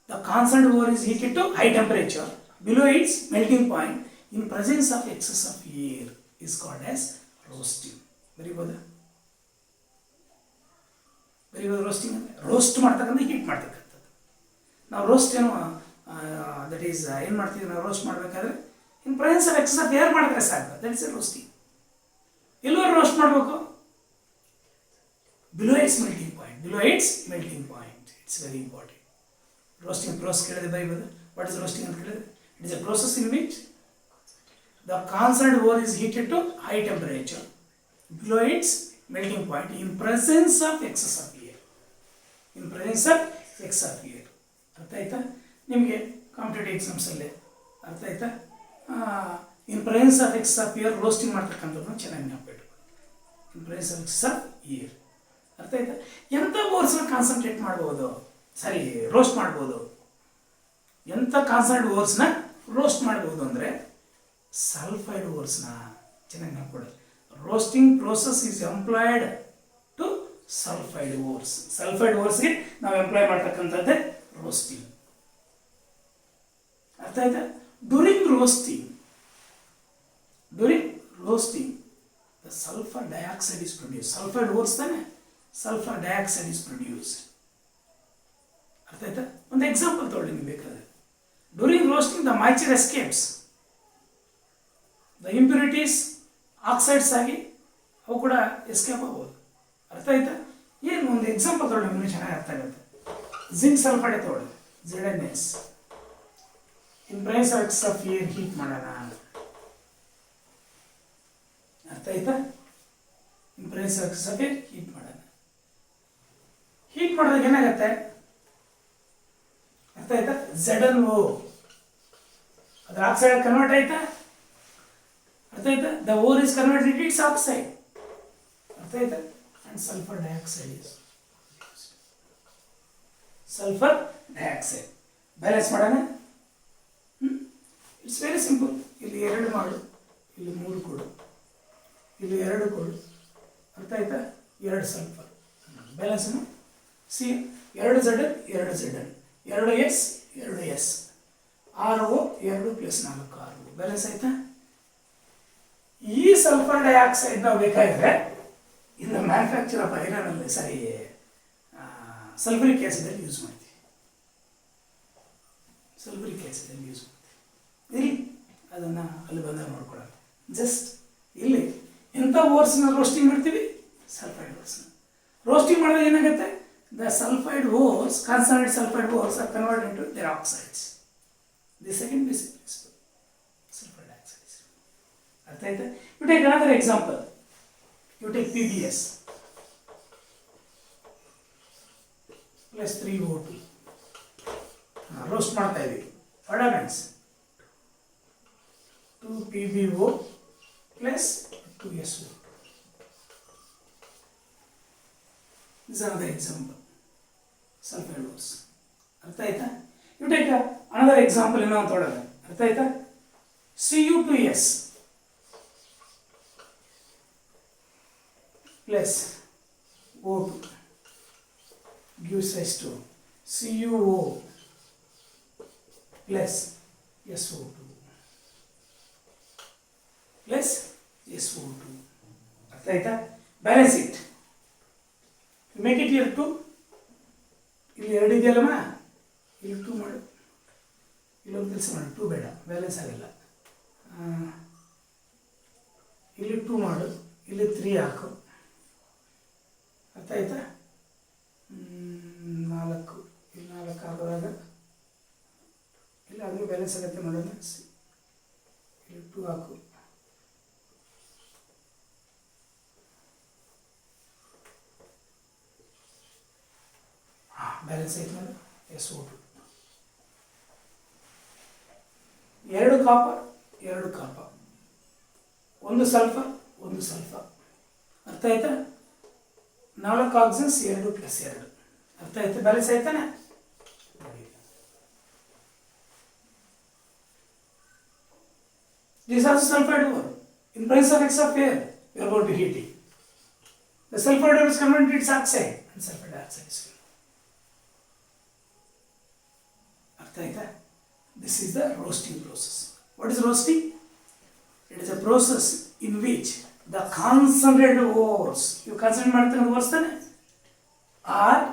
the concentrated ore is heated to high temperature below its melting point in presence of excess of air is called as roasting. ಬರೀಬಹುದಾ? Roasting ಅಂದರೆ roast ಮಾಡ್ತಕ್ಕಂಥ, heat ಮಾಡ್ತಕ್ಕಂಥದ್ದು. ನಾವು roast ಏನು that is ಏನು ಮಾಡ್ತೀವಿ, ನಾವು roast ಮಾಡಬೇಕಾದ್ರೆ in presence of excess of air ಮಾಡಿದ್ರೆ ಸಾಕು. That is a roasting. ಎಲ್ಲರೂ ರೋಸ್ಟ್ ಮಾಡಬೇಕು? Below its melting point. Below its melting point. It's very important. Roasting process ಕೇಳಿದೆ ಬರೀಬಹುದು. ವಾಟ್ ಇಸ್ ರೋಸ್ಟಿಂಗ್ ಅಂತ ಕೇಳಿದ್ರೆ it is a process in which the concentrated ore is heated to high temperature below its melting point in presence of excess of air. In presence of excess of air. ಅರ್ಥ ಆಯ್ತಾ? ನಿಮಗೆ competitive ಎಕ್ಸಾಮ್ಸಲ್ಲಿ ಅರ್ಥ ಆಯ್ತಾ? In presence of excess of air roasting ಮಾಡ್ತಕ್ಕಂಥದ್ದನ್ನು ಚೆನ್ನಾಗಿ ನೆನಪಿಟ್ಟು. In presence of excess of air. ಅರ್ಥ ಆಯ್ತಾ? ಎಂಥ ಓರ್ಸ್ನ ಕಾನ್ಸಂಟ್ರೇಟ್ ಮಾಡ್ಬೋದು, ಸಾರಿ ರೋಸ್ಟ್ ಮಾಡ್ಬೋದು. ಎಂಥ ಕಾನ್ಸಂಟ್ರೇಟ್ ಓರ್ಸ್ನ ರೋಸ್ಟ್ ಮಾಡ್ಬೋದು ಅಂದರೆ ಸಲ್ಫೈಡ್ ಓರ್ಸ್ನ ಚೆನ್ನಾಗಿ ನೆನಪಿಡು. Roasting process is employed to sulphide ores. Sulphide ಓರ್ಸ್ಗೆ ನಾವು ಎಂಪ್ಲಾಯ್ ಮಾಡ್ತಕ್ಕಂಥದ್ದೇ ರೋಸ್ಟಿಂಗ್. ಅರ್ಥ ಆಯ್ತಾ? During roasting the sulfur dioxide is produced. Sulfide ores ತಾನೆ, ಸಲ್ಫರ್ ಡೈಆಕ್ಸೈಡ್ ಇಸ್ ಪ್ರೊಡ್ಯೂಸ್ಡ್. ಅರ್ಥ ಆಯ್ತಾ? ಒಂದು ಎಕ್ಸಾಂಪಲ್ ತೊಗೊಳ್ಳಿ ನೀವು ಬೇಕಾದ್ರೆ. During roasting the moisture escapes, the impurities oxides ಆಗಿ ಅವು ಕೂಡ ಎಸ್ಕೇಪ್ ಆಗ್ಬೋದು. ಅರ್ಥ ಆಯ್ತಾ? ಏನು ಒಂದು ಎಕ್ಸಾಂಪಲ್ ತೊಗೊಳ್ಳಿ, ನಿಮಗೆ ಚೆನ್ನಾಗಿ ಅರ್ಥ ಆಗುತ್ತೆ. ಜಿಂಕ್ ಸಲ್ಫೈಡ್ ತೊಗೊಳ್ಳಿ, ZnS. In price of air heat ಮಾಡೋಣ. ಅರ್ಥ ಆಯ್ತಾ? In price of air heat ಮಾಡೋಣ. ಹೀಟ್ ಮಾಡಿದಾಗ ಏನಾಗುತ್ತೆ? ಅರ್ಥ ಆಯ್ತಾ? ZnO ಅದ್ರ ಆಕ್ಸೈಡ್ ಕನ್ವರ್ಟ್ ಆಯ್ತಾ? ಅರ್ಥ ಆಯ್ತಾ? The ore is converted its oxide. ಅರ್ಥ ಆಯ್ತಾ? And sulphur dioxide is sulphur dioxide. Balance ಮಾಡೋಣ. It's very simple. ಇಲ್ಲಿ 2 ಮಾಡು, ಇಲ್ಲಿ 3 ಕೊಡು, ಇಲ್ಲಿ 2 ಕೊಡು. ಅರ್ಥ ಆಯ್ತಾ? 2 sulphur. Balance C 2 ZN 2 ZN 2 S 2 S 6O 2 + 4 6O. Balance ಆಯ್ತಾ? ಈ ಸಲ್ಫರ್ ಡೈಆಕ್ಸೈಡ್ ನಾವು ಬೇಕಾದರೆ in the manufacture of iron ಅಲ್ಲಿ ಸಲ್ಫರಿಕ್ ಆ್ಯಸಿಡಲ್ಲಿ ಯೂಸ್ ಮಾಡ್ತೀವಿ. ಇಲ್ಲಿ ಅದನ್ನು ಅಲ್ಲಿ ಬಂದಾಗ ನೋಡ್ಕೊಳ್ಳೋಣ. ಜಸ್ಟ್ ಇಲ್ಲಿ ಎಂಥ ಓರ್ಸ್ನ ರೋಸ್ಟಿಂಗ್ ಮಾಡ್ತೀವಿ? ಸಲ್ಫೈಡ್ ಓರ್ಸ್ನ ರೋಸ್ಟಿಂಗ್ ಮಾಡಿದಾಗ ಏನಾಗುತ್ತೆ? The sulphide ores, concentrated sulphide ores are converted into their oxides. The second basic principle, sulphur dioxide. ಅರ್ಥ ಆಯ್ತಾ? You take another example. You take PbS plus 3O2. Roast ಮಾಡ್ತಾ ಇದೀವಿ. What happens? 2PbO plus 2SO2. These are the example. Sulfide ores. ಅರ್ಥ ಆಯ್ತಾ? You take another example ಇನ್ನೊಂದು ತೊಗೊಳ್ಳೋಣ. ಅರ್ಥ ಆಯ್ತಾ? Cu2S plus O2 gives rise to CuO plus SO2 plus SO2. ಅರ್ಥ ಆಯ್ತಾ? Balance it. Make it here 2. ಇಲ್ಲಿ 2 ಇದೆಯಲ್ಲಮ್ಮ, ಇಲ್ಲಿ 2 ಮಾಡು, ಇಲ್ಲೊಂದು ಕೆಲಸ ಮಾಡು. 2 ಬೇಡ, ಬ್ಯಾಲೆನ್ಸ್ ಆಗಲ್ಲ. ಇಲ್ಲಿ 2 ಮಾಡು, ಇಲ್ಲಿ 3 ಹಾಕು. ಅರ್ಥ ಆಯ್ತಾ? 4, ಇಲ್ಲಿ 4 ಹಾಕಿದಾಗ ಇಲ್ಲ ಹಂಗೆ ಬ್ಯಾಲೆನ್ಸ್ ಆಗುತ್ತೆ. ಮಾಡೋಣ. ಇಲ್ಲಿ 2 ಹಾಕು. ಬ್ಯಾಲೆನ್ಸ್ ಆಯ್ತು ನೋಡಿ. SO2. 2 copper 2 copper, 1 sulphur 1 sulphur. ಅರ್ಥ ಆಯ್ತಾ? 4 ಆಕ್ಸಿಜನ್ಸ್ 2 + 2. ಅರ್ಥ ಆಯ್ತಾ? Balance ಆಯ್ತಾನೆ? This also sulfide ore. In presence of X of air, we are going to heat it. The sulfide ore is converted into its oxide and sulfur dioxide is free. ಅರ್ಥ ಆಯ್ತಾ? This is the roasting process. What is roasting? It is a process in which the concentrated ores, you concentrate ಮಾಡ್ತಾರೆ ores ತಾನೆ, are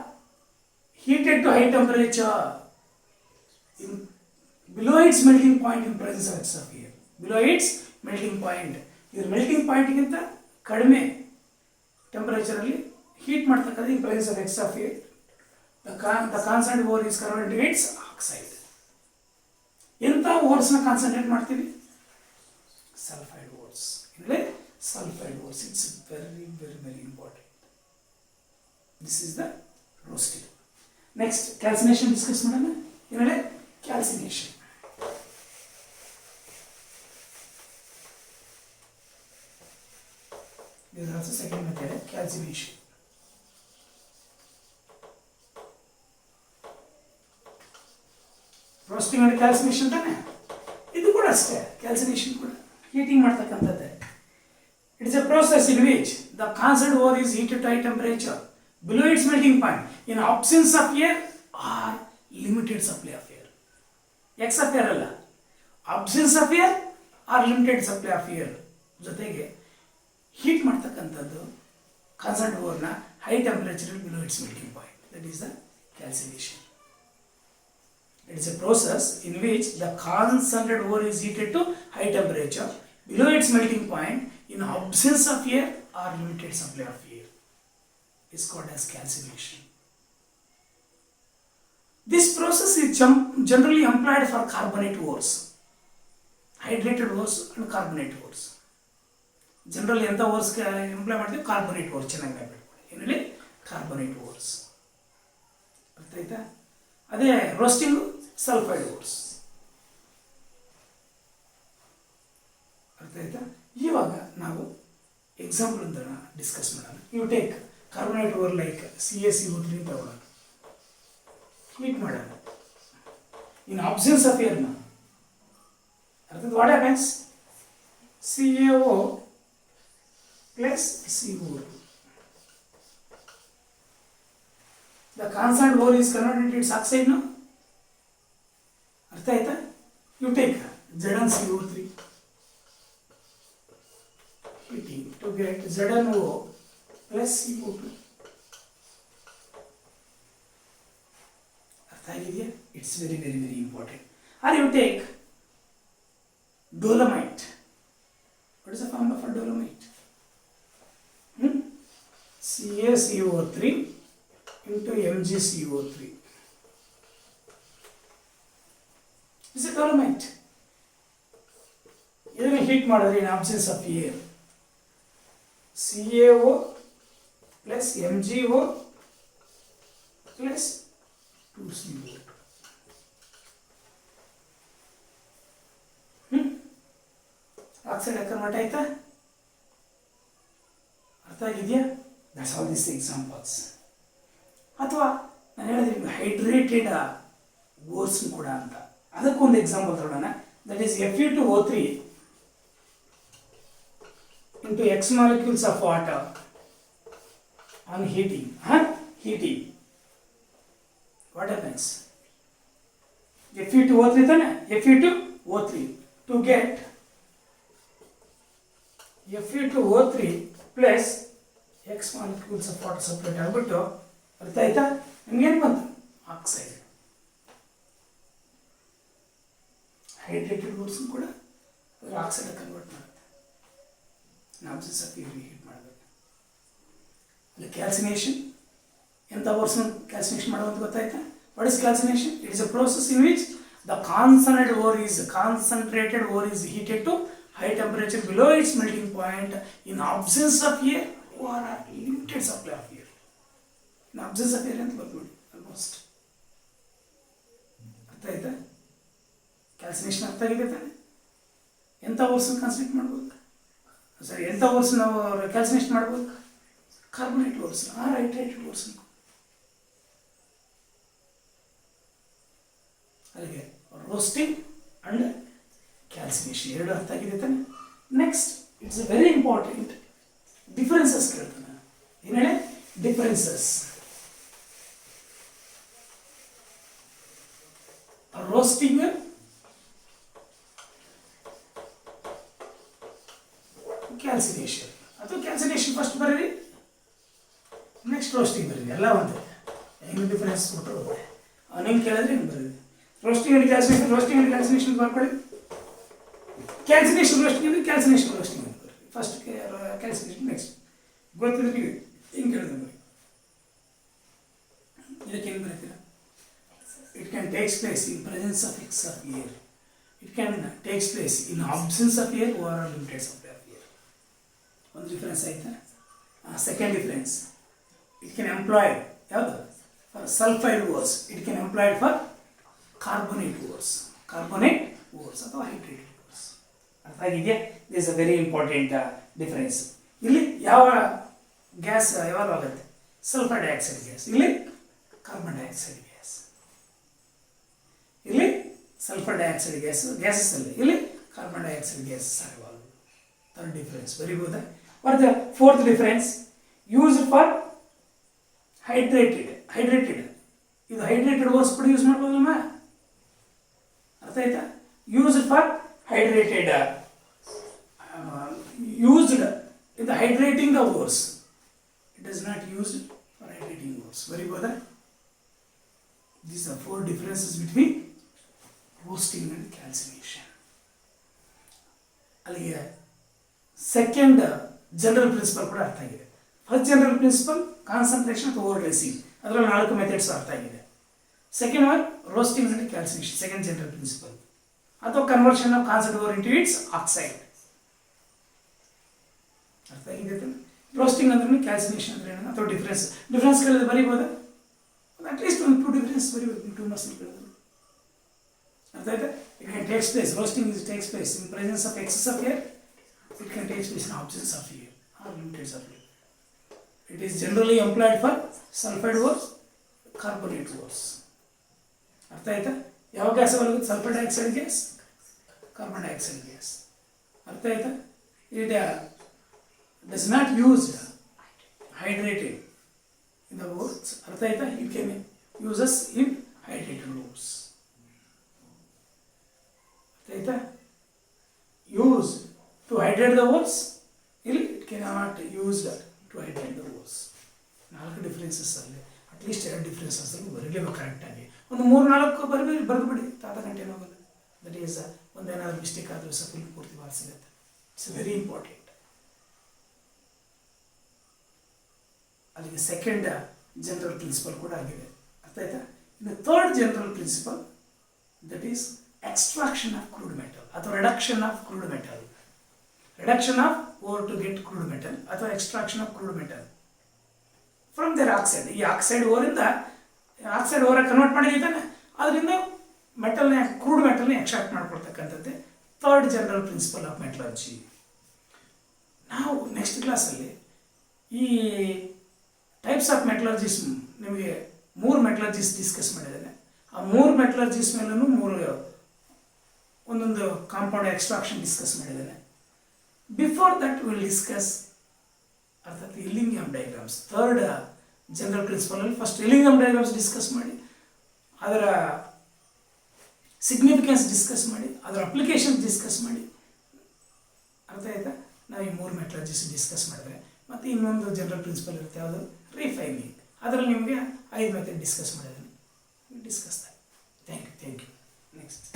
heated to high temperature in below its melting point in presence of X of air. Below its melting point. ಇದು melting ಪಾಯಿಂಟ್ಗಿಂತ ಕಡಿಮೆ ಟೆಂಪರೇಚರಲ್ಲಿ heat ಮಾಡ್ತಕ್ಕಂಥ ಇನ್ presence of X of air. The concentrated ore is converted to its oxide. ಎಂಥ ಓರ್ಸ್ನ concentrate ಮಾಡ್ತೀವಿ? Sulphide ores. ಇಲ್ಲಿ sulphide ores. It's very very very important. This is the roasting. Next calcination discuss ಮಾಡೋಣ. ಏನೇಳಿ? Calcination. This is also second method, calcination. Roasting and calcination ತಾನೆ? ಇದು ಕೂಡ ಅಷ್ಟೇ, calcination ಕೂಡ heating ಮಾಡ್ತಕ್ಕಂಥದ್ದೇ. It is a process in which the concentrated ore is heated to high temperature below its melting point in absence of air or limited supply of air. X of air ಅಲ್ಲ, absence of air or limited supply of air ಜೊತೆಗೆ heat ಮಾಡ್ತಕ್ಕಂಥದ್ದು constant ಓರ್ನ high temperature below its melting point. That is the calcination. It is a process in which the concentrated ore is heated to high temperature below its melting point in absence of air or limited supply of air. Is called as calcination. This process is generally employed for carbonate ores, hydrated ores and carbonate ores. Generally ಎಂತ ores employee ಮಾಡ್ತೀವಿ? Carbonate ores. ಚೆನ್ನಾಗಿ ನೆನಪಿಟ್ಕೊಳ್ಳಿ. ಏನಲ್ಲಿ carbonate ores. ಅರ್ಥ ಆಯ್ತಾ? ಅದೇ roasting sulphide ores. ಅರ್ಥ ಆಯ್ತಾ? ಇವಾಗ ನಾವು ಎಕ್ಸಾಂಪಲ್ ಅಂತ ಡಿಸ್ಕಸ್ ಮಾಡೋಣ. You take carbonate ore like CaCO3 ತಗೊಳ್ಳೋಣ, ಹೀಟ್ ಮಾಡೋಣ in absence of air. ಅರ್ಥಾತ್ what happens? CaO plus CO2. The constant ore is converted into its oxide now. ಅರ್ಥ ಆಯ್ತಾ? You take ZnCO3 heating to get ZnO plus CO2. ಅರ್ಥ ಆಗಿದೆಯಾ? It's very very very important. Or you take dolomite. What is the formula for dolomite? CaCO3 into MgCO3. Is a dolomite. ಇದನ್ನು heat ಮಾಡಿದ್ರೆ in absence of air CaO plus MgO plus 2CO2. Oxide convert ಆಯ್ತಾ? ಅರ್ಥ ಆಗಿದೆಯಾ? That's all this examples. ಅಥವಾ ನಾನು ಹೇಳಿದ್ರೆ hydrated ಓರ್ಸ್ ಕೂಡ ಅಂತ, ಅದಕ್ಕೊಂದು ಎಕ್ಸಾಂಪಲ್ ತಗೊಳ್ಳೋಣ. That is Fe2O3 into X molecules of water on heating. Heating. What happens? Fe2O3 ತಾನೆ? Fe2O3 to get Fe2O3 plus X molecules of water separate ಆಗ್ಬಿಟ್ಟು, ಅರ್ಥ ಆಯ್ತಾ? ನಮ್ಗೇನು ಬಂತು? ಆಕ್ಸೈಡ್. ಹೈಡ್ರೇಟೆಡ್ ಓರ್ಸ್ ಕೂಡ ಆಕ್ಸೈಡ್ ಕನ್ವರ್ಟ್ ಮಾಡುತ್ತೆ. ನಾಬ್ಸೆನ್ಸ್ ಆಫ್ ಏರ್ ಹೀಟ್ ಮಾಡಬೇಕು. ಅಲ್ಲಿ ಕ್ಯಾಲ್ಸಿನೇಷನ್ ಎಂಥ ಓರ್ಸ್ನ ಕ್ಯಾಲ್ಸಿನೇಷನ್ ಮಾಡೋದು ಗೊತ್ತಾಯ್ತಾ? What is calcination? It is a process in which the concentrated ore is heated to high temperature below its melting point in absence of air or limited supply of air. In absence of air ಅಂತ ಬರ್ಬೋದು almost. ಅರ್ಥ ಆಯ್ತಾ? Calcination ಅರ್ಥ ಆಗಿದೆ ತಾನೆ? ಎಂಥ ಓರ್ಸ್ನ concentrate ಮಾಡ್ಬೋದು? ಸರಿ, ಎಂಥ ಓರ್ಸ್ ನಾವು ಕ್ಯಾಲ್ಸಿನೇಷನ್ ಮಾಡ್ಬೋದು? Carbonate ores, hydrated ores. ಅಲ್ಲಿಗೆ ರೋಸ್ಟಿಂಗ್ ಅಂಡ್ ಕ್ಯಾಲ್ಸಿನೇಷನ್ ಎರಡು ಅರ್ಥ ಆಗಿದೆ ತಾನೆ? Next it's very important, differences ಕೇಳ್ತಾನೆ. ಏನು ಹೇಳಿ? ಡಿಫರೆನ್ಸಸ್. Roasting, calcination. ಅಥವಾ ಕ್ಯಾಲ್ಸಿನೇಷನ್ ಫಸ್ಟ್ ಬರೀರಿ, ನೆಕ್ಸ್ಟ್ ರೋಸ್ಟಿಂಗ್ ಬರೀರಿ, ಎಲ್ಲ ಒಂದೇ. ಹೆಂಗೆ ಡಿಫರೆನ್ಸ್ ಕೊಟ್ಟು ಅವ್ನು ಹೆಂಗೆ ಕೇಳಿದ್ರೆ ಹೆಂಗೆ ಬರೀರಿ. ರೋಸ್ಟಿಂಗ್ ಅಂಡ್ ಕ್ಯಾಲ್ಸಿನೇಷನ್ ಬರ್ಕೊಳ್ಳಿ. ಕ್ಯಾಲ್ಸಿನೇಷನ್ ರೋಸ್ಟಿಂಗ್ ಅಂದರೆ ಕ್ಯಾಲ್ಸಿನೇಷನ್ ರೋಸ್ಟಿಂಗ್ ಅಂತ ಬರೀರಿ. ಫಸ್ಟ್ ಕ್ಯಾಲ್ಸಿನೇಷನ್, ನೆಕ್ಸ್ಟ್ ಗೊತ್ತಿದ್ರೆ ನೀವು ಹೆಂಗೆ ಕೇಳಿದ್ರೆ ಬರೀ. ಇದಕ್ಕೆ ಹೆಂಗೆ ಬರೀತೀರಾ? It can take place in presence of X of air. It can take place in absence of air or limited supply of air. One difference ಆಯ್ತಾ? Second difference, it can employ ಯಾವುದು? For sulfide ores. It can employ for carbonate ores ಅಥವಾ hydrated ores. ಅರ್ಥ ಆಗಿದೆಯಾ? This is a very important difference. ಇಲ್ಲಿ ಯಾವ gas ಯಾವಾಗ ಆಗುತ್ತೆ? Sulphur dioxide gas. ಇಲ್ಲಿ ಕಾರ್ಬನ್ ಡೈಆಕ್ಸೈಡ್ ಗ್ಯಾಸ್. ಇಲ್ಲಿ ಸಲ್ಫರ್ ಡೈಆಕ್ಸೈಡ್ ಗ್ಯಾಸಸ್ ಅಲ್ಲಿ, ಇಲ್ಲಿ ಕಾರ್ಬನ್ ಡೈಆಕ್ಸೈಡ್ ಗ್ಯಾಸ್ ಆಗಿವಾಗ. Third difference. Very good. What is the fourth difference? Used for hydrated ಇದು ಹೈಡ್ರೇಟೆಡ್ ವರ್ಡ್ಸ್ ಕೂಡ ಯೂಸ್ ಮಾಡ್ಬೋದಮ್ಮ. ಅರ್ಥ ಆಯ್ತಾ? Used for hydrated, used in the hydrating the ores. It is not used for hydrating ores. ಬರಿಬೋದಾ? These are 4 differences between roasting and calcination. ಅಲ್ಲಿಗೆ second general principle ಕೂಡ ಅರ್ಥ ಆಗಿದೆ. ಫಸ್ಟ್ ಜನರಲ್ ಪ್ರಿನ್ಸಿಪಲ್ ಕಾನ್ಸಂಟ್ರೇಷನ್ ಅಥವಾ ore dressing, ಅದರಲ್ಲಿ 4 methods ಅರ್ಥ ಆಗಿದೆ. Second one roasting and calcination, second general principle, ಅಥವಾ conversion of concentrate ore into its oxide. ಅರ್ಥ ಆಗಿದೆ? ರೋಸ್ಟಿಂಗ್ ಅಂದ್ರೆ ಕ್ಯಾಲ್ಸಿನೇಷನ್ ಅಂದ್ರೆ ಏನು ಅಥವಾ ಡಿಫ್ರೆನ್ಸ್ ಕೇಳಿದ್ರೆ ಬರೀಬೋದಾ? ಅಟ್ಲೀಸ್ಟ್ ಒಂದು 2 ಡಿಫ್ರೆನ್ಸ್ ಬರೀಬೇಕು, 2 ಮಾರ್ಕ್ಸ್ ಕೇಳಿದ್ರು. ಅರ್ಥ ಆಯ್ತಾ? It can takes place, roasting takes place in presence of excess of air, it can takes place in absence of air or limited of air. It is generally employed for sulfide ores, carbonate ores. ಅರ್ಥ ಆಯ್ತಾ? ಯಾವ gas ಬರುತ್ತೆ? Sulphur dioxide gas, carbon dioxide gas. ಅರ್ಥ ಆಯ್ತಾ? It does not use hydrated in the ores. ಅರ್ಥ ಆಯ್ತಾ? You can use us in hydrated ores. ಅರ್ಥ ಆಯ್ತಾ? Use to hydrate the ores, ಇಲ್ಲಿ it cannot use to hydrate the ores. 4 differences ಅಲ್ಲಿ at least 2 differences ಅಲ್ಲಿ ಬರೀಲೇಬೇಕು ಕರೆಕ್ಟಾಗಿ. ಒಂದು 3-4 ಬರೆದುಬಿಡಿ, ತಾತ ಗಂಟೆ ಹೋಗಲ್ಲ. ದಟ್ ಈಸ್ ಒಂದೇನಾದ್ರು ಮಿಸ್ಟೇಕ್ ಆದರೂ ಸಹ ಫುಲ್ ಪೂರ್ತಿ ಮಾರ್ಕ್ಸ್ ಸಿಗುತ್ತೆ. It's very important. ಅಲ್ಲಿಗೆ ಸೆಕೆಂಡ್ ಜನರಲ್ ಪ್ರಿನ್ಸಿಪಲ್ ಕೂಡ ಆಗಿದೆ. ಅರ್ಥ ಆಯ್ತಾ? ಇನ್ನು third general principle, that is extraction of crude metal ಅಥವಾ reduction of crude metal. Reduction of ore to get crude metal ಅಥವಾ extraction of crude metal from their oxide. ಈ oxide ಓರಿಂದ ಆಕ್ಸೈಡ್ ಓರ ಕನ್ವರ್ಟ್ ಮಾಡಿದ್ದಾನೆ, ಅದರಿಂದ ಮೆಟಲ್ನ ಕ್ರೂಡ್ ಮೆಟಲ್ನ ಎಕ್ಸ್ಟ್ರಾಕ್ಟ್ ಮಾಡ್ಕೊಳ್ತಕ್ಕಂಥದ್ದೇ third general principle of metallurgy. ನಾವು ನೆಕ್ಸ್ಟ್ ಕ್ಲಾಸಲ್ಲಿ ಈ ಟೈಪ್ಸ್ ಆಫ್ ಮೆಟಲರ್ಜಿಸ್ ನಿಮಗೆ 3 ಮೆಟಲರ್ಜಿಸ್ ಡಿಸ್ಕಸ್ ಮಾಡಿದ್ದೇನೆ. ಆ 3 ಮೆಟಲರ್ಜಿಸ್ ಮೇಲೂ 3 ಒಂದೊಂದು ಕಾಂಪೌಂಡ್ ಎಕ್ಸ್ಟ್ರಾಕ್ಷನ್ ಡಿಸ್ಕಸ್ ಮಾಡಿದ್ದೇನೆ. ಬಿಫೋರ್ ದಟ್ ವಿಲ್ ಡಿಸ್ಕಸ್ ಅರ್ಥಾತ್ ಇಲ್ಲಿಂಗಿಯಂ ಡಯಾಗ್ರಾಮ್ಸ್. ಥರ್ಡ್ ಜನರಲ್ ಪ್ರಿನ್ಸಿಪಲಲ್ಲಿ ಫಸ್ಟ್ ಇಲ್ಲಿಂಗಿಯಂ ಡಯಾಗ್ರಾಮ್ಸ್ ಡಿಸ್ಕಸ್ ಮಾಡಿ, ಅದರ ಸಿಗ್ನಿಫಿಕೆನ್ಸ್ ಡಿಸ್ಕಸ್ ಮಾಡಿ, ಅದರ ಅಪ್ಲಿಕೇಶನ್ಸ್ ಡಿಸ್ಕಸ್ ಮಾಡಿ. ಅರ್ಥ ಆಯ್ತಾ? ನಾವು ಈ 3 ಮೆಟಲರ್ಜಿಸ್ ಡಿಸ್ಕಸ್ ಮಾಡಿದ್ರೆ ಮತ್ತು ಇನ್ನೊಂದು ಜನರಲ್ ಪ್ರಿನ್ಸಿಪಲ್ ಇರುತ್ತೆ, ಯಾವುದು? ರಿಫೈನಿಂಗ್. ಅದರಲ್ಲಿ ನಿಮಗೆ 5 ಮೆಥಡ್ ಡಿಸ್ಕಸ್ ಮಾಡಿದ್ದೀನಿ. Discuss thank you. ನೆಕ್ಸ್ಟ್